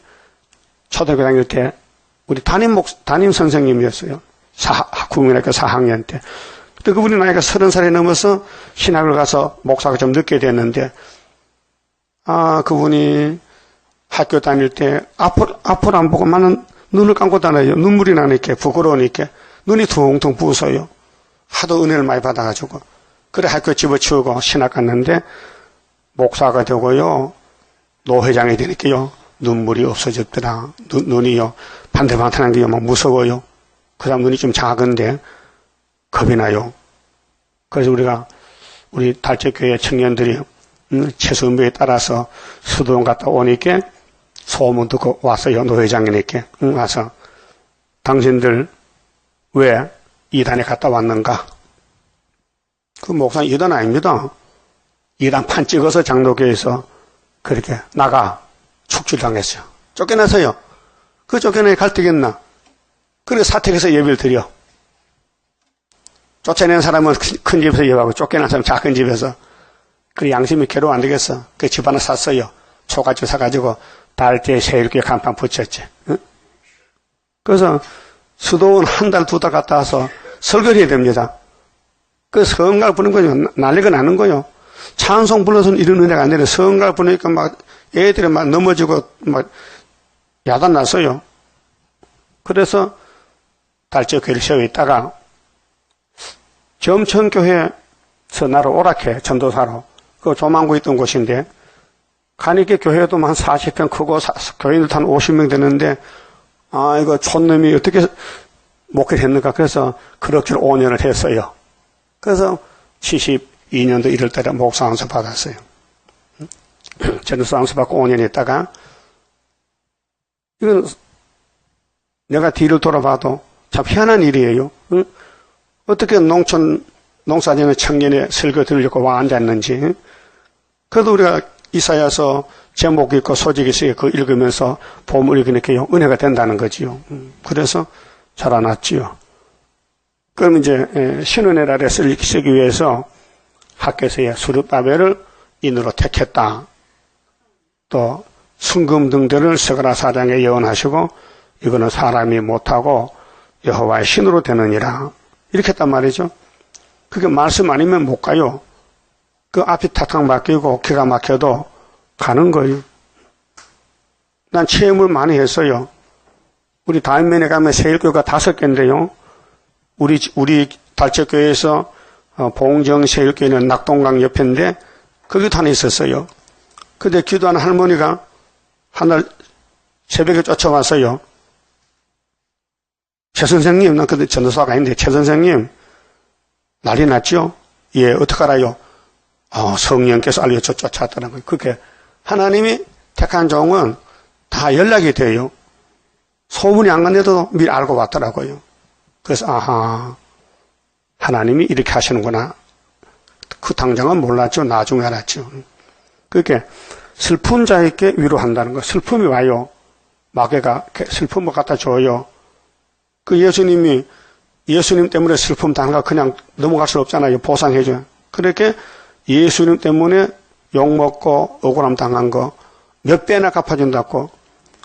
초등학교 다닐 때 우리 담임 선생님이었어요. 국민학교 4학년 때. 그때 그분이 나이가 30살이 넘어서 신학을 가서 목사가 좀 늦게 됐는데 그분이 학교 다닐 때 앞을 안 보고 많은 눈을 감고 다녀요. 눈물이 나니까 부끄러우니까 눈이 퉁퉁 부어서요. 하도 은혜를 많이 받아가지고 그래 학교 집어치우고 신학 갔는데 목사가 되고요. 노회장이 되니까요. 눈물이 없어졌더라. 눈이요. 반들반들한 게요. 막 무서워요. 그 사람 눈이 좀 작은데 겁이 나요. 그래서 우리 달제교회 청년들이 최선배에 따라서 수도원 갔다 오니까 소문 듣고 왔어요. 노 회장님께 와서 당신들 왜 이단에 갔다 왔는가? 그 목사님 이단 아닙니다. 이단 판 찍어서 장로교에서 그렇게 나가 축출당했어요. 쫓겨나서요. 그 쫓겨나니 갈 데겠나? 그래 사택에서 예배를 드려. 쫓아낸 사람은 큰 집에서 예배하고 쫓겨난 사람은 작은 집에서. 그 양심이 괴로워 안 되겠어. 그 집 하나 샀어요. 초가집 사가지고 달대 새일교회 간판 붙였지. 응? 그래서 수도원 한 달, 두 달 갔다 와서 설교를 해야 됩니다. 그 성갈 부는 거요. 난리가 나는 거요. 찬송 불러서는 이런 은혜가 안 되네. 성갈 부르니까 막 애들이 막 넘어지고 막 야단 났어요. 그래서 달째 교회를 세워 있다가 점천교회에서 나를 오락해 전도사로 그 조만구 있던 곳인데 가니까 교회도 한 40평 크고 교인들 한 50명 되는데 아 이거 촌놈이 어떻게 목회를 했는가. 그래서 그렇게 5년을 했어요. 그래서 72년도 1월달에 목사 안수 받았어요. 전도사 안수 받고 5년 있다가 이건 내가 뒤를 돌아봐도 참 희한한 일이에요. 응? 어떻게 농촌 농사짓는 청년의 설교 들으려고 와 앉았는지. 그래도 우리가 이사야서 제목 있고 소식 있어요. 그거 읽으면서 보물 읽으니까 은혜가 된다는 거지요. 그래서 자라났지요. 그럼 이제 신은혜라를 쓰기 위해서 학교에서의 수르바벨을 인으로 택했다. 또 순금 등들을 스가랴 4장에 예언하시고 이거는 사람이 못하고 여호와의 신으로 되느니라. 이렇게 했단 말이죠. 그게 말씀 아니면 못 가요. 그 앞이 탁탁 막히고 기가 막혀도 가는 거예요. 난 체험을 많이 했어요. 우리 다인면에 가면 세일교회가 5개인데요. 우리 달적교회에서 봉정 세일교회는 낙동강 옆인데 거기도 하나 있었어요. 근데 기도하는 할머니가 하늘 새벽에 쫓아왔어요. 최 선생님, 난 그때 전도사가 아닌데, 최 선생님, 난리 났죠? 예, 어떡하라요? 성령께서 알려줘 쫓아왔더라고요. 그렇게 하나님이 택한 종은 다 연락이 돼요. 소문이 안 갔는데도 미리 알고 왔더라고요. 그래서, 아하, 하나님이 이렇게 하시는구나. 그 당장은 몰랐죠. 나중에 알았죠. 그렇게 슬픈 자에게 위로한다는 거. 슬픔이 와요. 마귀가 슬픔을 갖다 줘요. 그 예수님 때문에 슬픔 당한 거 그냥 넘어갈 수 없잖아요. 보상해줘요. 그렇게 예수님 때문에 욕먹고 억울함 당한 거 몇 배나 갚아준다고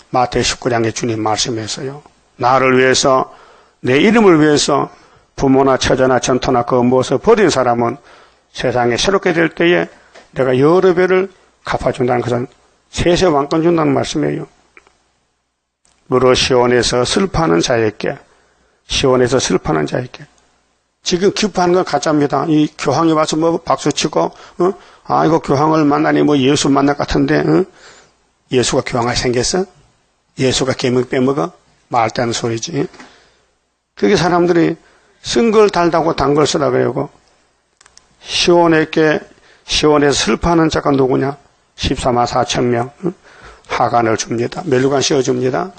마태 19장에 주님 말씀했어요. 나를 위해서 내 이름을 위해서 부모나 처자나 전토나 그 무엇을 버린 사람은 세상에 새롭게 될 때에 내가 여러 배를 갚아준다는 것은 세세왕권 준다는 말씀이에요. 무릇 시온에서 슬퍼하는 자에게 지금 기뻐하는 건 가짜입니다. 이 교황이 와서 뭐 박수치고 이거 교황을 만나니 뭐 예수 만날 것 같은데 예수가 교황이 생겼어? 예수가 계명 빼먹어? 말도 안 소리지. 그게 사람들이 쓴 걸 달다고 단 걸 쓰라 그러고 시온에서 슬퍼하는 자가 누구냐? 14만 4천 명 하간을 줍니다. 멸류관 씌워줍니다.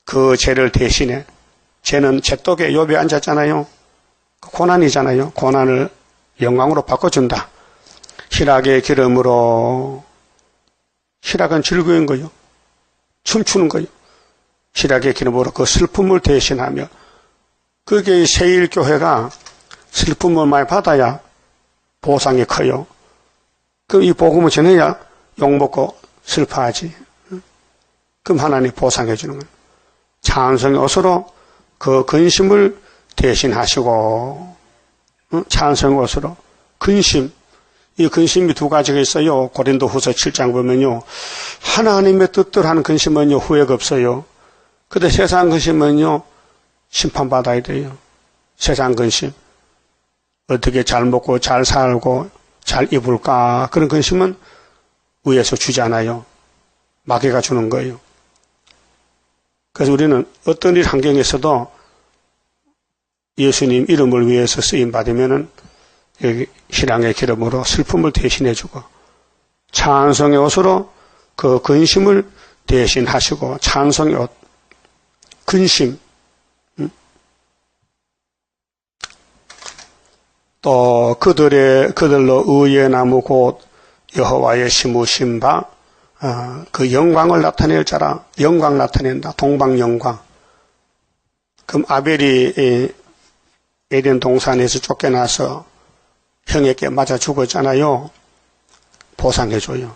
그 죄를 대신해 죄는 죄독에 욥에 앉았잖아요. 고난이잖아요. 고난을 영광으로 바꿔준다. 희락의 기름으로 희락은 즐거운 거요. 춤추는 거요. 희락의 기름으로 그 슬픔을 대신하며 그게 세일교회가 슬픔을 많이 받아야 보상이 커요. 그럼 이 복음을 전해야 욕먹고 슬퍼하지. 그럼 하나님 보상해 주는 거예요. 찬송의 옷으로 그 근심을 대신하시고 찬송의 옷으로 근심. 이 근심이 두 가지가 있어요. 고린도후서 7장 보면요. 하나님의 뜻대로 하는 근심은요. 후회가 없어요. 근데 세상 근심은요. 심판받아야 돼요. 세상 근심. 어떻게 잘 먹고 잘 살고 잘 입을까. 그런 근심은 위에서 주잖아요. 마귀가 주는 거예요. 그래서 우리는 어떤 일 환경에서도 예수님 이름을 위해서 쓰임 받으면은 여기 희랑의 기름으로 슬픔을 대신해주고 찬송의 옷으로 그 근심을 대신하시고 찬송의 옷, 근심, 또 그들로 의의 나무 곧 여호와의 심으신 바 그 영광을 나타낼 자라. 영광 나타낸다. 동방 영광. 그럼 아벨이 에덴 동산에서 쫓겨나서 형에게 맞아 죽었잖아요. 보상해줘요.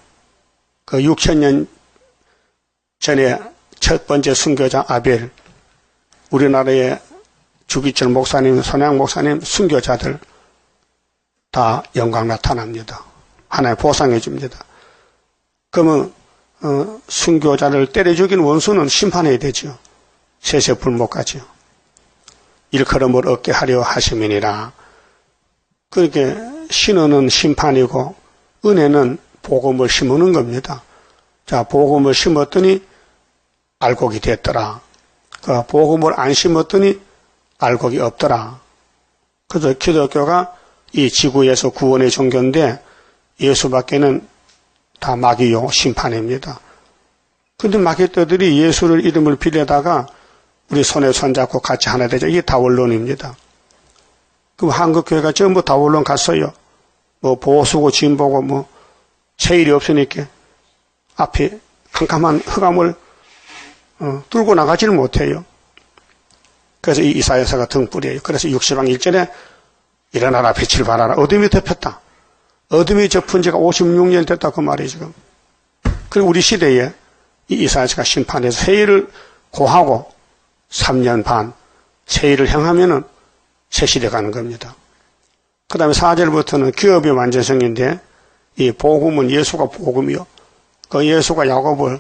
그 6,000년 전에 첫 번째 순교자 아벨, 우리나라의 주기철 목사님, 손양 목사님, 순교자들 다 영광 나타납니다. 하나님 보상해 줍니다. 그러면 순교자를 때려 죽인 원수는 심판해야 되죠. 세세불목까지요. 일컬음을 얻게 하려 하심이니라. 그렇게 신은은 심판이고 은혜는 복음을 심는 겁니다. 자, 복음을 심었더니 알곡이 됐더라. 그 복음을 안 심었더니 알곡이 없더라. 그래서 기독교가 이 지구에서 구원의 종교인데 예수밖에는 다 마귀요 심판입니다. 근데 마귀떼들이 예수를 이름을 빌려다가 우리 손에 손잡고 같이 하나 되죠. 이게 다원론입니다. 그럼 한국교회가 전부 다원론 갔어요. 뭐 보수고 진보고 뭐 세일이 없으니까 앞에 캄캄한 흑암을 뚫고 나가지를 못해요. 그래서 이 이사야서가 등불이에요. 그래서 60장 1절에 일어나라 빛을 발하라. 어둠이 덮였다. 어둠이 접은 지가 56년 됐다 그 말이에요 지금. 그리고 우리 시대에 이 이사야서가 심판해서 세일을 고하고 3년 반 세일을 향하면은 새 시대 가는 겁니다. 그 다음에 4절부터는 기업의 완전성인데 이 복음은 예수가 복음이요. 그 예수가 야곱을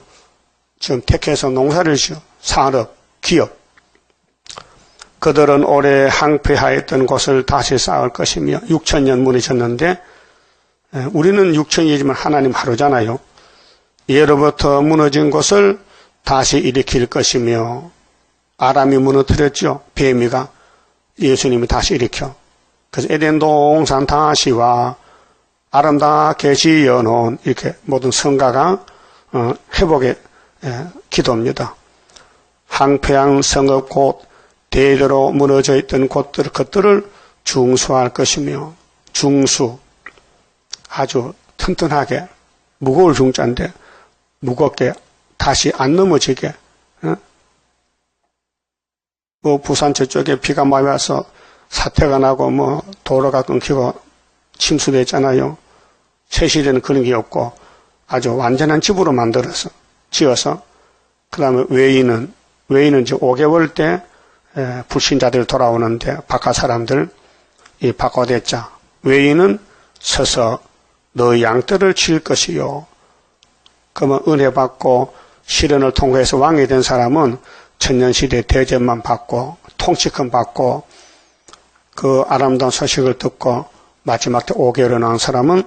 지금 택해서 농사를 지어 산업, 기업. 그들은 오래 항폐하였던 곳을 다시 쌓을 것이며 6,000년 무너졌는데 우리는 6,000이지만 하나님 하루잖아요. 예로부터 무너진 곳을 다시 일으킬 것이며 아람이 무너뜨렸죠. 뱀이가 예수님이 다시 일으켜. 그래서 에덴 동산 다시와 아름답게 지어놓은 이렇게 모든 성가가 회복의 기도입니다. 항폐한 성읍 곧 대대로 무너져 있던 그것들을 중수할 것이며 중수 아주 튼튼하게 무거울 중자인데 무겁게 다시 안 넘어지게 뭐 부산 저쪽에 비가 많이 와서 사태가 나고 뭐 도로가 끊기고 침수됐잖아요. 새 시대는 그런 게 없고 아주 완전한 집으로 만들어서 지어서 그 다음에 외인은 이제 5개월 때 불신자들 돌아오는데 바깥 사람들 이 바꿔댔자 외인은 서서 너 양떼를 칠 것이요. 그러면 은혜 받고 시련을 통과해서 왕이 된 사람은 천년시대 대접만 받고 통치권 받고 그 아름다운 소식을 듣고 마지막 때 5개월에 나온 사람은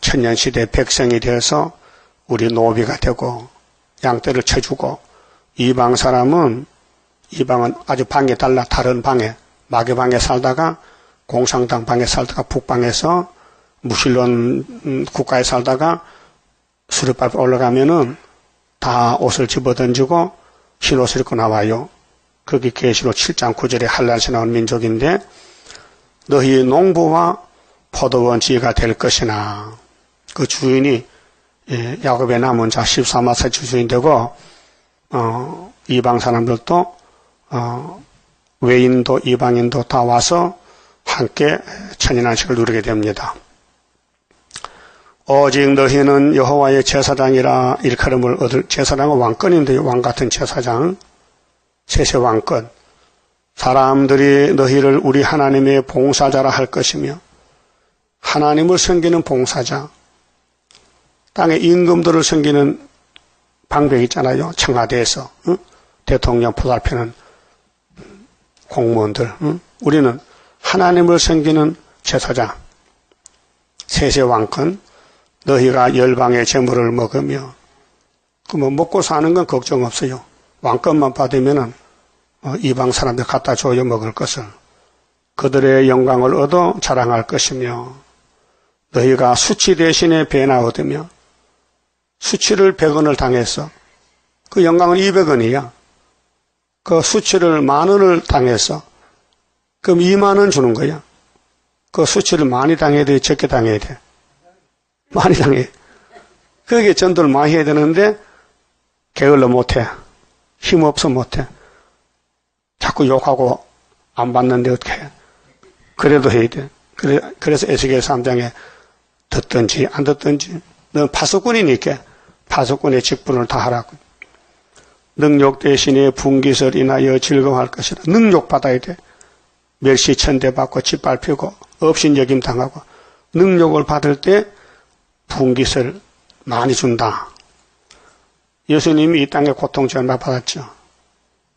천년시대 백성이 되어서 우리 노비가 되고 양떼를 쳐주고 이방은 아주 방에 달라 다른 방에 마귀방에 살다가 공산당 방에 살다가 북방에서 무신론 국가에 살다가 수렵밥에 올라가면은 다 옷을 집어던지고 흰옷을 입고 나와요. 그게 계시록 7장 9절에 한란시 나온 민족인데 너희 농부와 포도원지가 될 것이나 그 주인이 야곱의 남은 자 14마사 주인이 되고 이방 사람들도 외인도 이방인도 다 와서 함께 천인안식을 누리게 됩니다. 오직 너희는 여호와의 제사장이라 일컬음을 얻을 제사장은 왕권인데요. 왕같은 제사장 세세 왕권 사람들이 너희를 우리 하나님의 봉사자라 할 것이며 하나님을 섬기는 봉사자 땅의 임금들을 섬기는 방백 있잖아요. 청와대에서 대통령 보살피는 공무원들 우리는 하나님을 섬기는 제사장 세세 왕권 너희가 열방의 재물을 먹으며 그러면 먹고 사는 건 걱정 없어요. 왕권만 받으면은 이방 사람들 갖다 줘요 먹을 것을 그들의 영광을 얻어 자랑할 것이며 너희가 수치 대신에 배나 얻으며 수치를 100원을 당했어. 그 영광은 200원이야. 그 수치를 10,000원을 당했어. 그럼 20,000원 주는 거야. 그 수치를 많이 당해야 돼, 적게 당해야 돼? 많이 당해. 그게 전도를 많이 해야 되는데 게을러 못해. 힘없어 못해. 자꾸 욕하고 안 받는데 어떻게 해? 그래도 해야 돼. 그래서 에스겔 3장에 듣든지 안 듣든지 넌 파수꾼이니까 파수꾼의 직분을 다 하라고. 능욕 대신에 분깃을 인하여 즐거워할 것이라. 능욕 받아야 돼. 멸시천대 받고 짓밟히고 업신여김 당하고 능욕을 받을 때 분깃을 많이 준다. 예수님이 이 땅에 고통 전마 받았죠.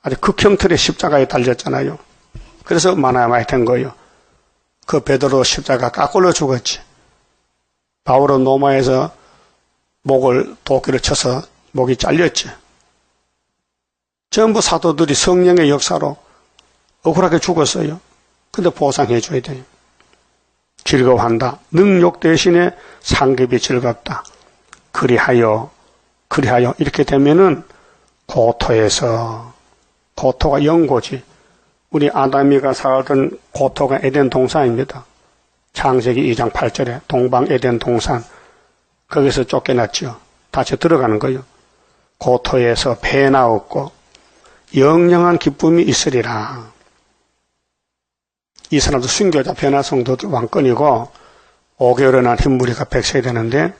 아주 극형틀의 십자가에 달렸잖아요. 그래서 많이 된 거예요. 그 베드로 십자가 깎으러 죽었지. 바울은 로마에서 목을 도끼를 쳐서 목이 잘렸지. 전부 사도들이 성령의 역사로 억울하게 죽었어요. 근데 보상해 줘야 돼요. 즐거워한다. 능욕 대신에 상급이 즐겁다. 그리하여 이렇게 되면은 고토에서, 고토가 영고지. 우리 아담이가 살던 고토가 에덴 동산입니다. 창세기 2장 8절에 동방 에덴 동산. 거기서 쫓겨났죠. 다시 들어가는 거예요. 고토에서 배나 얻고 영영한 기쁨이 있으리라. 이 사람도 순교자 변화 성도들 왕권이고 5개월에 난 흰무리가 백세이 되는데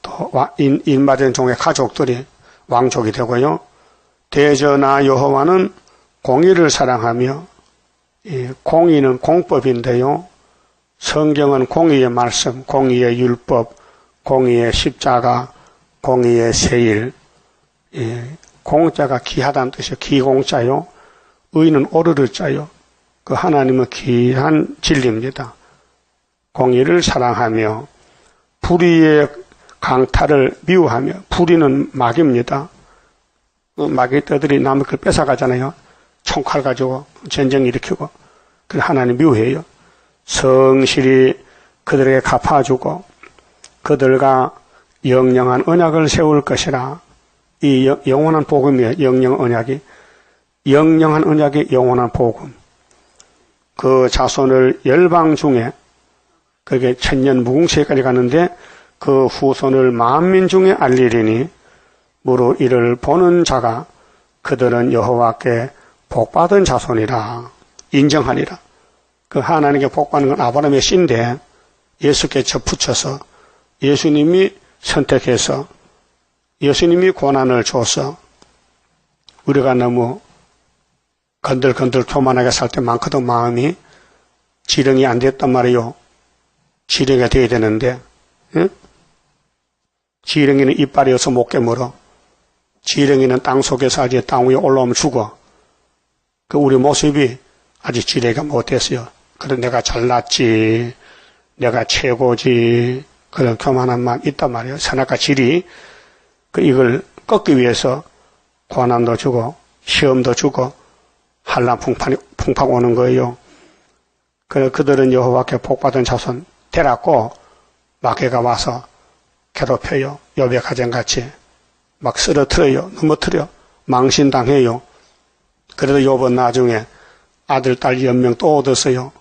또 일마된 종의 가족들이 왕족이 되고요. 대저나 여호와는 공의를 사랑하며, 공의는 공법인데요. 성경은 공의의 말씀, 공의의 율법, 공의의 십자가, 공의의 세일, 공자가 귀하다는 뜻이요. 기공자요. 의는 오르를 자요. 그 하나님은 귀한 진리입니다. 공의를 사랑하며 불의의 강탈을 미워하며, 불의는 마귀입니다. 마귀떼들이 남의 걸 뺏어가잖아요. 총칼 가지고 전쟁 일으키고. 그래서 하나님 미워해요. 성실히 그들에게 갚아주고 그들과 영영한 언약을 세울 것이라. 이 영원한 복음이에요. 영영 언약이. 영영한 언약이 영원한 복음. 그 자손을 열방 중에, 그게 천년 무궁세까지 가는데 그 후손을 만민 중에 알리리니 무릇 이를 보는 자가 그들은 여호와께 복받은 자손이라 인정하리라. 그 하나님께 복받는 건 아브라함의 씨인데 예수께 접붙여서 예수님이 선택해서 예수님이 고난을 줘서 우리가 너무 건들건들 교만하게 살 때 많거든. 마음이 지령이 안 됐단 말이에요. 지령이 돼야 되는데, 응? 지렁이는 이빨이어서 못 깨물어. 지렁이는 땅 속에서 아직 땅 위에 올라오면 죽어. 그 우리 모습이 아직 지렁이가 못됐어요. 그래 내가 잘났지, 내가 최고지, 그런 교만한 마음 있단 말이에요. 선악과 질이 이걸 꺾기 위해서 고난도 주고 시험도 주고 한란 풍파 오는 거예요. 그래 그들은 여호와께 복받은 자손 되라고 마귀가 와서 괴롭혀요. 욥의 가정같이 막 쓰러뜨려요. 넘어뜨려. 망신당해요. 그래도 욥은 나중에 아들, 딸 10명 또 얻었어요.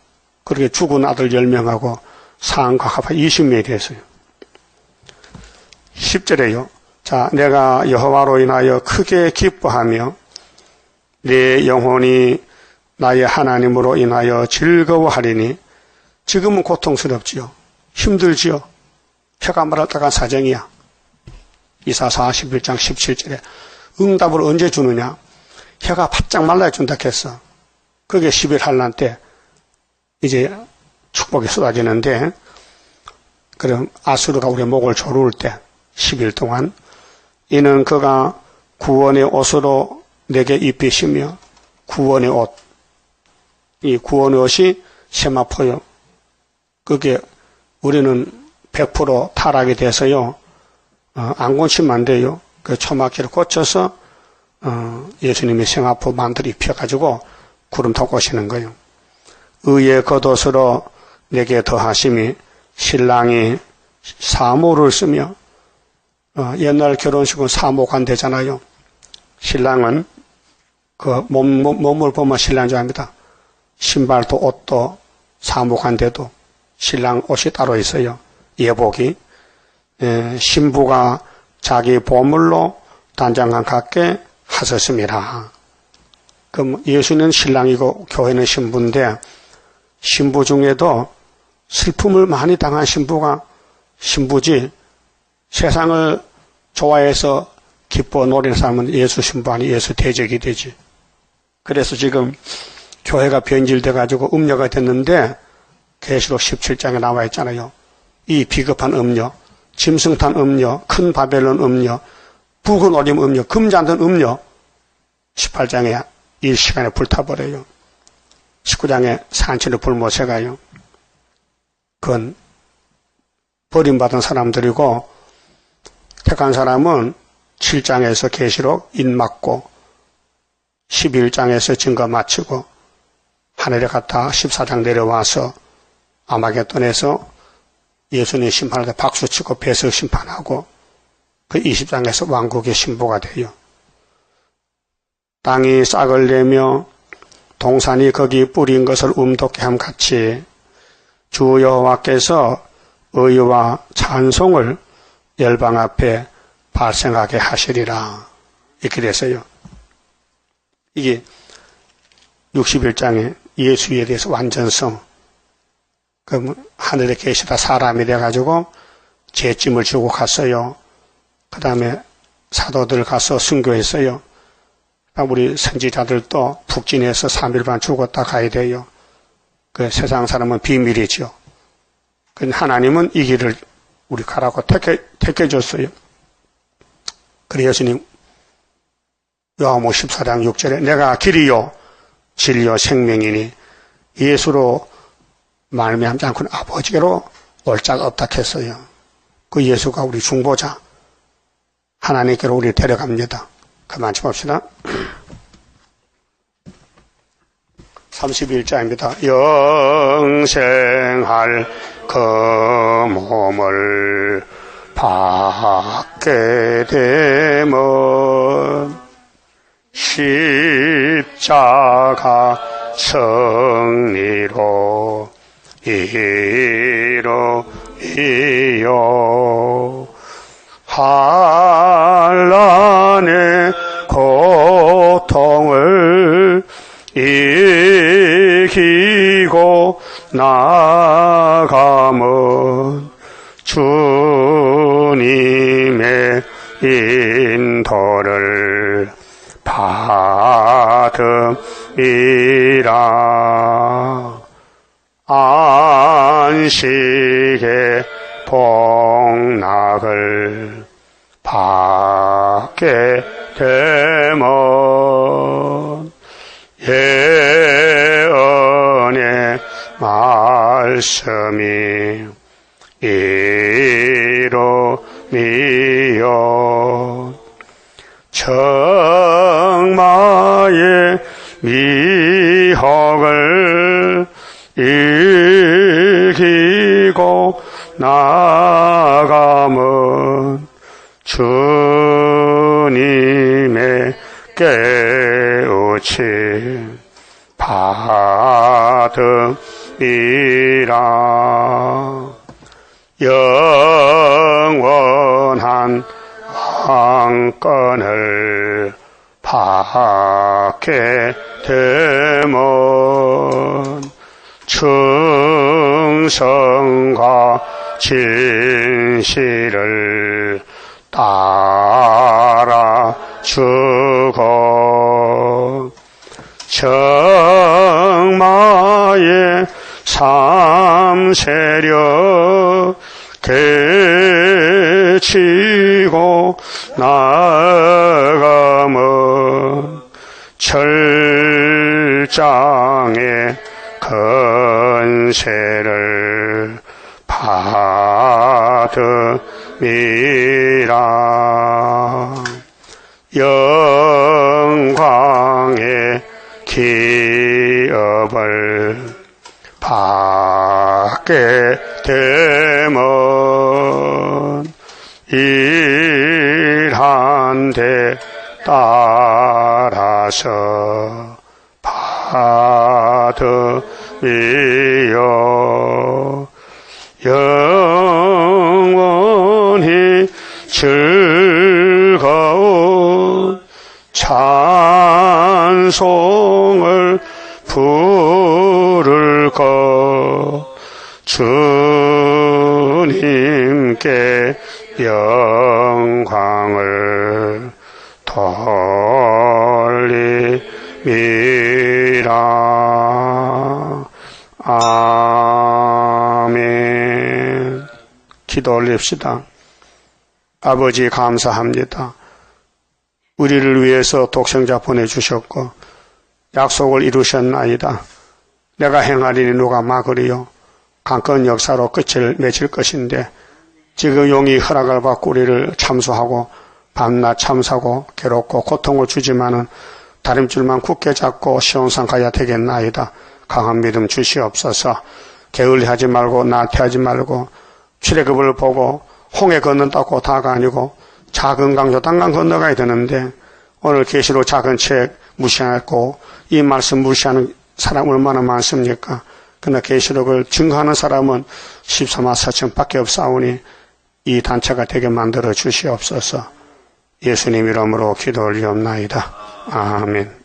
그렇게 죽은 아들 10명하고 상과 합하 20명이 됐어요. 10절에요. 자, 내가 여호와로 인하여 크게 기뻐하며 내 영혼이 나의 하나님으로 인하여 즐거워하리니. 지금은 고통스럽지요. 힘들지요. 혀가 말았다간 사정이야. 이사 41장 17절에 응답을 언제 주느냐. 혀가 바짝 말라야 준다 했어. 그게 10일 한란 때 이제 축복이 쏟아지는데, 그럼 아수르가 우리 목을 조를 때 10일 동안 이는 그가 구원의 옷으로 내게 입히시며, 구원의 옷, 이 구원의 옷이 세마포요. 그게 우리는 100% 타락이 돼서요, 안 고치면 안 돼요. 그 초막기를 고쳐서 예수님이 세마포 만들 입혀가지고 구름 타고 오시는 거예요. 의의 겉옷으로 내게 더하심이, 신랑이 사모를 쓰며, 옛날 결혼식은 사모관대잖아요. 신랑은 그 몸을 보면 신랑 줄 압니다. 신발도 옷도 사모관대도 신랑 옷이 따로 있어요. 예복이. 신부가 자기 보물로 단장과 같게 하셨습니다. 그럼 예수는 신랑이고 교회는 신부인데 신부 중에도 슬픔을 많이 당한 신부가 신부지 세상을 좋아해서 기뻐 노리는 사람은 예수 신부 아니 예수 대적이 되지. 그래서 지금 교회가 변질돼 가지고 음녀가 됐는데 계시록 17장에 나와 있잖아요. 이 비겁한 음녀, 짐승 탄 음녀, 큰 바벨론 음녀, 붉은 오림 음녀, 금잔든 음녀 18장에 일시간에 불타버려요. 19장에 산천에 불 못 새가요. 그건 버림받은 사람들이고 택한 사람은 7장에서 계시록 인 맞고 11장에서 증거 마치고 하늘에 갔다 14장 내려와서 아마겟돈에서 예수님 심판할 때 박수치고 배석 심판하고 그 20장에서 왕국의 신부가 돼요. 땅이 싹을 내며 동산이 거기 뿌린 것을 움돋게 함같이 주 여호와께서 의와 찬송을 열방 앞에 발생하게 하시리라. 이렇게 됐어요. 이게 61장에 예수에 대해서 완전성. 그럼 하늘에 계시다 사람이 돼가지고 죄짐을 지고 갔어요. 그 다음에 사도들 가서 순교했어요. 우리 선지자들도 북진해서 3일 반 죽었다 가야 돼요. 그 세상 사람은 비밀이죠. 그 하나님은 이 길을 우리 가라고 택해줬어요. 그래 예수님 요한복음 14장 6절에 내가 길이요 진리요 생명이니 예수로 말미암지 않고는 아버지께로 올 자가 없다 했어요. 그 예수가 우리 중보자 하나님께로 우리 데려갑니다. 그만 좀 봅시다. 31장입니다. 영생할 그 몸을 받게 되면 십자가 승리로 이루이요 환난의 고통을 이기고 나가면 주님의 인도를 받음이라. 안식의 복락을 받게 되면 예언의 말씀이 이루미요 정마의 미혹을 이기고 나가면 주님의 깨우침 받음이라. 영원한 왕권을 받게 되면 충성과 진실을 따라주고 정마의 삼세력 개치고 나가면 철장의 건세를 받음이라. 영광의 기업을 받게 되면 이 와서 받으리요. 영원히 즐거운 찬송을 부를 것, 주님께 영광을 돌림이라. 아멘. 기도 올립시다. 아버지 감사합니다. 우리를 위해서 독생자 보내주셨고 약속을 이루셨나이다. 내가 행하리니 누가 막으리요. 강건 역사로 끝을 맺을 것인데 지금 용이 허락을 받고 우리를 참수하고 밤낮 참사고 괴롭고 고통을 주지만은 다림줄만 굳게 잡고 시온산 가야 되겠나이다. 강한 믿음 주시옵소서. 게을리하지 말고 나태하지 말고 출애굽을 보고 홍해 건넌다고 다가 아니고 작은 강조 단강 건너가야 되는데 오늘 계시록 작은 책 무시하고 이 말씀 무시하는 사람 얼마나 많습니까? 그러나 계시록을 증거하는 사람은 14만 4천 밖에 없사오니 이 단체가 되게 만들어 주시옵소서. 예수님 이름으로 기도 올리옵나이다. 아멘.